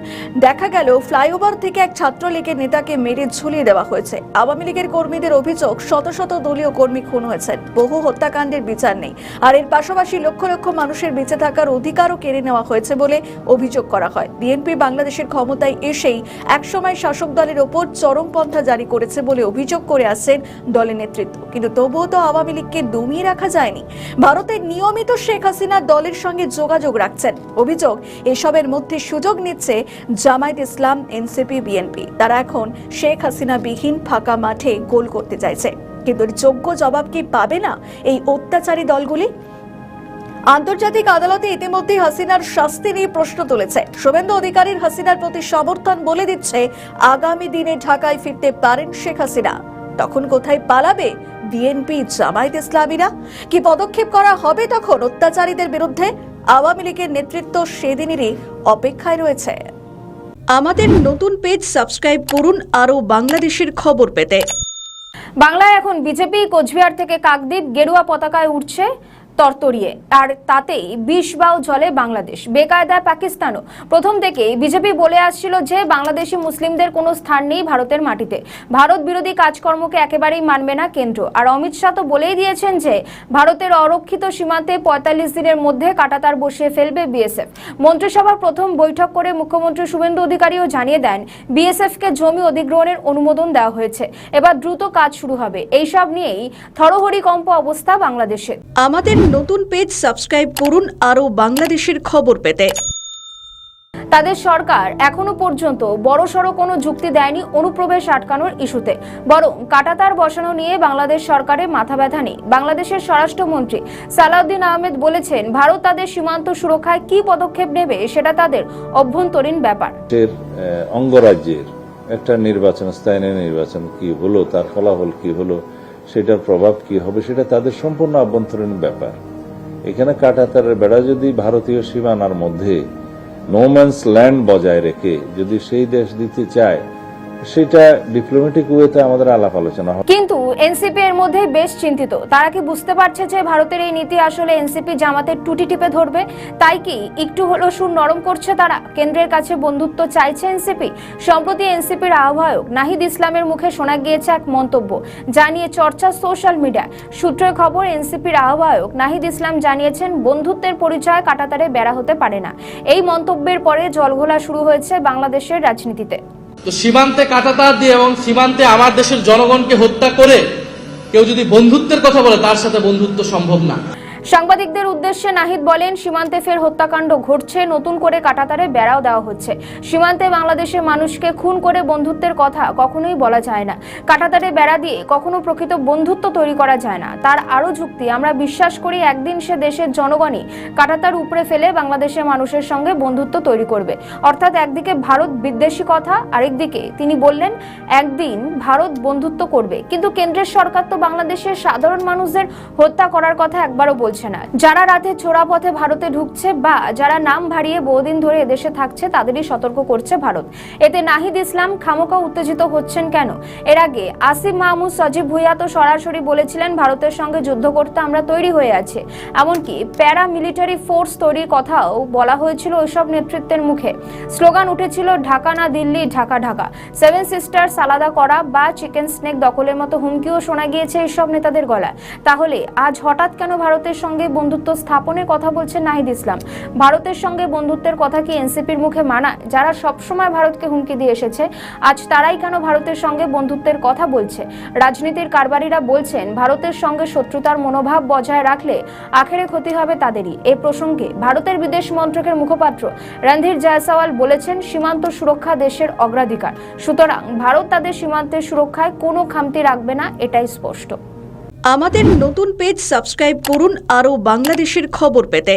দেখা গেল ফ্লাইওভার থেকে এক ছাত্রলীগের নেতাকে মেরে ঝুলিয়ে দেওয়া হয়েছে। আওয়ামী লীগের কর্মীদের অভিযোগ, শত শত দলীয় কর্মী খুন হয়েছেন, বহু হত্যাকাণ্ডের বিচার নেই। আর এর পাশাপাশি লক্ষ লক্ষ মানুষের বেঁচে থাকার অধিকারও কেড়ে নেওয়া হয়েছে বলে অভিযোগ করা হয়। বিএনপি বাংলাদেশের ক্ষমতায় এসেই একসময় শাসক দলের ওপর চরমপন্থা জারি করেছে বলে অভিযোগ করে আসছেন দলের নেতৃত্ব। কিন্তু তবুও তো আওয়ামী লীগকে দমিয়ে রাখা যায়নি। ভারতের নিয়মিত শেখ হাসিনা দলের সঙ্গে যোগাযোগ রাখছেন। অভিযোগ, এসবের মধ্যে সুযোগ নিচ্ছে জামায়াত ইসলাম, এনসিপি, বিএনপি। তারা এখন শেখ হাসিনা বিহীন ফাঁকা মাঠে গোল করতে চাইছে। কিন্তু যোগ্য জবাব কি পাবে না এই অত্যাচারী দলগুলি? আন্তর্জাতিক আদালতে ইতিমধ্যে হাসিনার শাস্তি নিয়ে প্রশ্ন তুলেছে। শুভেন্দু অধিকারীর হাসিনার প্রতি সমর্থন বলে দিচ্ছে আগামী দিনে ঢাকায় ফিরতে পারেন শেখ হাসিনা। তখন কোথায় পালাবে বিএনপি, জামায়াত ইসলামীরা? কি পদক্ষেপ করা হবে তখন অত্যাচারীদের বিরুদ্ধে? আওয়ামী লীগের নেতৃত্ব সেদিনেরই অপেক্ষায় রয়েছে। আমাদের নতুন পেজ সাবস্ক্রাইব করুন আরও বাংলাদেশের খবর পেতে। বাংলায় এখন বিজেপি কোচবিহার থেকে কাকদ্বীপ গেরুয়া পতাকায় উঠছে তরতরিয়ে, আর তাতেই বিষ বাও জলে বাংলাদেশ, বেকায়দায় পাকিস্তানও। প্রথম থেকেই বিজেপি বলে আসছিল যে বাংলাদেশি মুসলিমদের কোনো স্থান নেই ভারতের মাটিতে, ভারত বিরোধী কাজকর্মকে একেবারেই মানবে না কেন্দ্র। আর অমিত শাহ তো বলেই দিয়েছেন যে ভারতের অরক্ষিত সীমান্তে 45 দিনের মধ্যে কাঁটাতার বসিয়ে ফেলবে বিএসএফ। মন্ত্রিসভার প্রথম বৈঠক করে মুখ্যমন্ত্রী শুভেন্দু অধিকারীও জানিয়ে দেন বিএসএফকে জমি অধিগ্রহণের অনুমোদন দেওয়া হয়েছে, এবার দ্রুত কাজ শুরু হবে। এইসব নিয়েই থরহরিকম্প অবস্থা বাংলাদেশে। আমাদের নতুন পেজ সাবস্ক্রাইব করুন আরও বাংলাদেশের খবর পেতে। তাদের সরকার এখনো পর্যন্ত বড়সড় কোনো যুক্তি দেয়নি অনুপ্রবেশ আটকানোর ইস্যুতে, বরং কাঁটাতার বসানো নিয়ে বাংলাদেশ সরকারের মাথা ব্যথা নেই। বাংলাদেশের স্বরাষ্ট্রমন্ত্রী সালাউদ্দিন আহমেদ বলেছেন, ভারত তাদের সীমান্ত সুরক্ষায় কি পদক্ষেপ নেবে সেটা তাদের অভ্যন্তরীণ ব্যাপার। অঙ্গরাজ্যের একটা নির্বাচন, স্থায়ী নির্বাচন কি হলো, তার ফলাফল কি হলো, সেটার প্রভাব কি হবে, সেটা তাদের সম্পূর্ণ আভ্যন্তরীণ ব্যাপার। এখানে কাঁটাতারের বেড়া যদি ভারতীয় সীমানার মধ্যে নোম্যান্স ল্যান্ড বজায় রেখে যদি সেই দেশ দিতে চায়, সেটা ডিপ্লোম্যাটিক ওয়েতে আমাদের আলাপ আলোচনা হবে। কিন্তু এনসিপি এর মধ্যে বেশ চিন্তিত। তারা কি বুঝতে পারছে যে ভারতের এই নীতি আসলে এনসিপি জামাতের টুটি টিপে ধরবে? তাই কি একটু হলো সুর নরম করছে তারা? কেন্দ্রের কাছে বন্ধুত্ব চাইছে এনসিপি? সম্প্রতি এনসিপির আহ্বায়ক নাহিদ ইসলামের মুখে শোনা গিয়েছে এক মন্তব্য, যা নিয়ে চর্চা সোশ্যাল মিডিয়ায়। সূত্রের খবর, এনসিপির আহ্বায়ক নাহিদ ইসলাম জানিয়েছেন, বন্ধুত্বের পরিচয় কাঁটাতারে বেড়া হতে পারে না। এই মন্তব্যের পরে জলঘোলা শুরু হয়েছে বাংলাদেশের রাজনীতিতে। তো সীমান্তে কাঁটাতার দিয়ে এবং সীমান্তে আমার দেশের জনগণকে হত্যা করে কেউ যদি বন্ধুত্বের কথা বলে, তার সাথে বন্ধুত্ব সম্ভব না। সাংবাদিকদের উদ্দেশ্যে নাহিদ বলেন, সীমান্তে ফের হত্যাকাণ্ড ঘটছে, নতুন করে কাঁটাতারে বেড়াও দেওয়া হচ্ছে। সীমান্তে বাংলাদেশের মানুষকে খুন করে বন্ধুত্বের কথা কখনোই বলা যায় না। কাঁটাতারে বেড়া দিয়ে কখনো প্রকৃত বন্ধুত্ব তৈরি করা যায় না। তার আরো যুক্তি, আমরা বিশ্বাস করি একদিন সে দেশের জনগণই কাঁটাতার উপরে ফেলে বাংলাদেশের মানুষের সঙ্গে বন্ধুত্ব তৈরি করবে। অর্থাৎ একদিকে ভারত বিদ্বেষী কথা, আরেকদিকে তিনি বললেন একদিন ভারত বন্ধুত্ব করবে। কিন্তু কেন্দ্রের সরকার তো বাংলাদেশের সাধারণ মানুষদের হত্যা করার কথা একবারও বলছে না। যারা রাতে চোরা পথে ভারতে ঢুকছে বা যারা নাম ভারিয়ে বহুদিন ধরে এদেশে থাকছে, তাদেরই সতর্ক করছে ভারত। এতে নাহিদ ইসলাম খামোকা উত্তেজিত হচ্ছেন কেন? এর আগে আসিফ মাহমুদ সজীব ভুইয়া তো সরাসরি বলেছিলেন, ভারতের সঙ্গে যুদ্ধ করতে আমরা তৈরি হয়ে আছি। এমনকি প্যারা মিলিটারি ফোর্স তৈরির কথাও বলা হয়েছিল ওইসব নেতৃত্বের মুখে। স্লোগান উঠেছিল, ঢাকা না দিল্লি, ঢাকা ঢাকা। সেভেন সিস্টার্স আলাদা করা বা চিকেন স্নেক দখলের মতো হুমকিও শোনা গিয়েছে এইসব নেতাদের গলায়। তাহলে আজ হঠাৎ কেন ভারতের সঙ্গে বন্ধুত্ব স্থাপনের কথা বলছেন নাহিদ ইসলাম? ভারতের সঙ্গে বন্ধুত্বের কথা কি এনসিপির মুখে মানায়? যারা সবসময় ভারতকে হুমকি দিয়ে এসেছে, আজ তারাই কেন ভারতের সঙ্গে বন্ধুত্বের কথা বলছে? রাজনীতির কারবারিরা বলছেন, ভারতের সঙ্গে শত্রুতার মনোভাব বজায় রাখলে আখেরে ক্ষতি হবে তাদেরই। এই প্রসঙ্গে ভারতের বিদেশ মন্ত্রকের মুখপাত্র রণধীর জয়সওয়াল বলেছেন, সীমান্ত সুরক্ষা দেশের অগ্রাধিকার। সুতরাং ভারত তাদের সীমান্তের সুরক্ষায় কোনো খামতি রাখবে না, এটাই স্পষ্ট। আমাদের নতুন পেজ সাবস্ক্রাইব করুন আরও বাংলাদেশের খবর পেতে।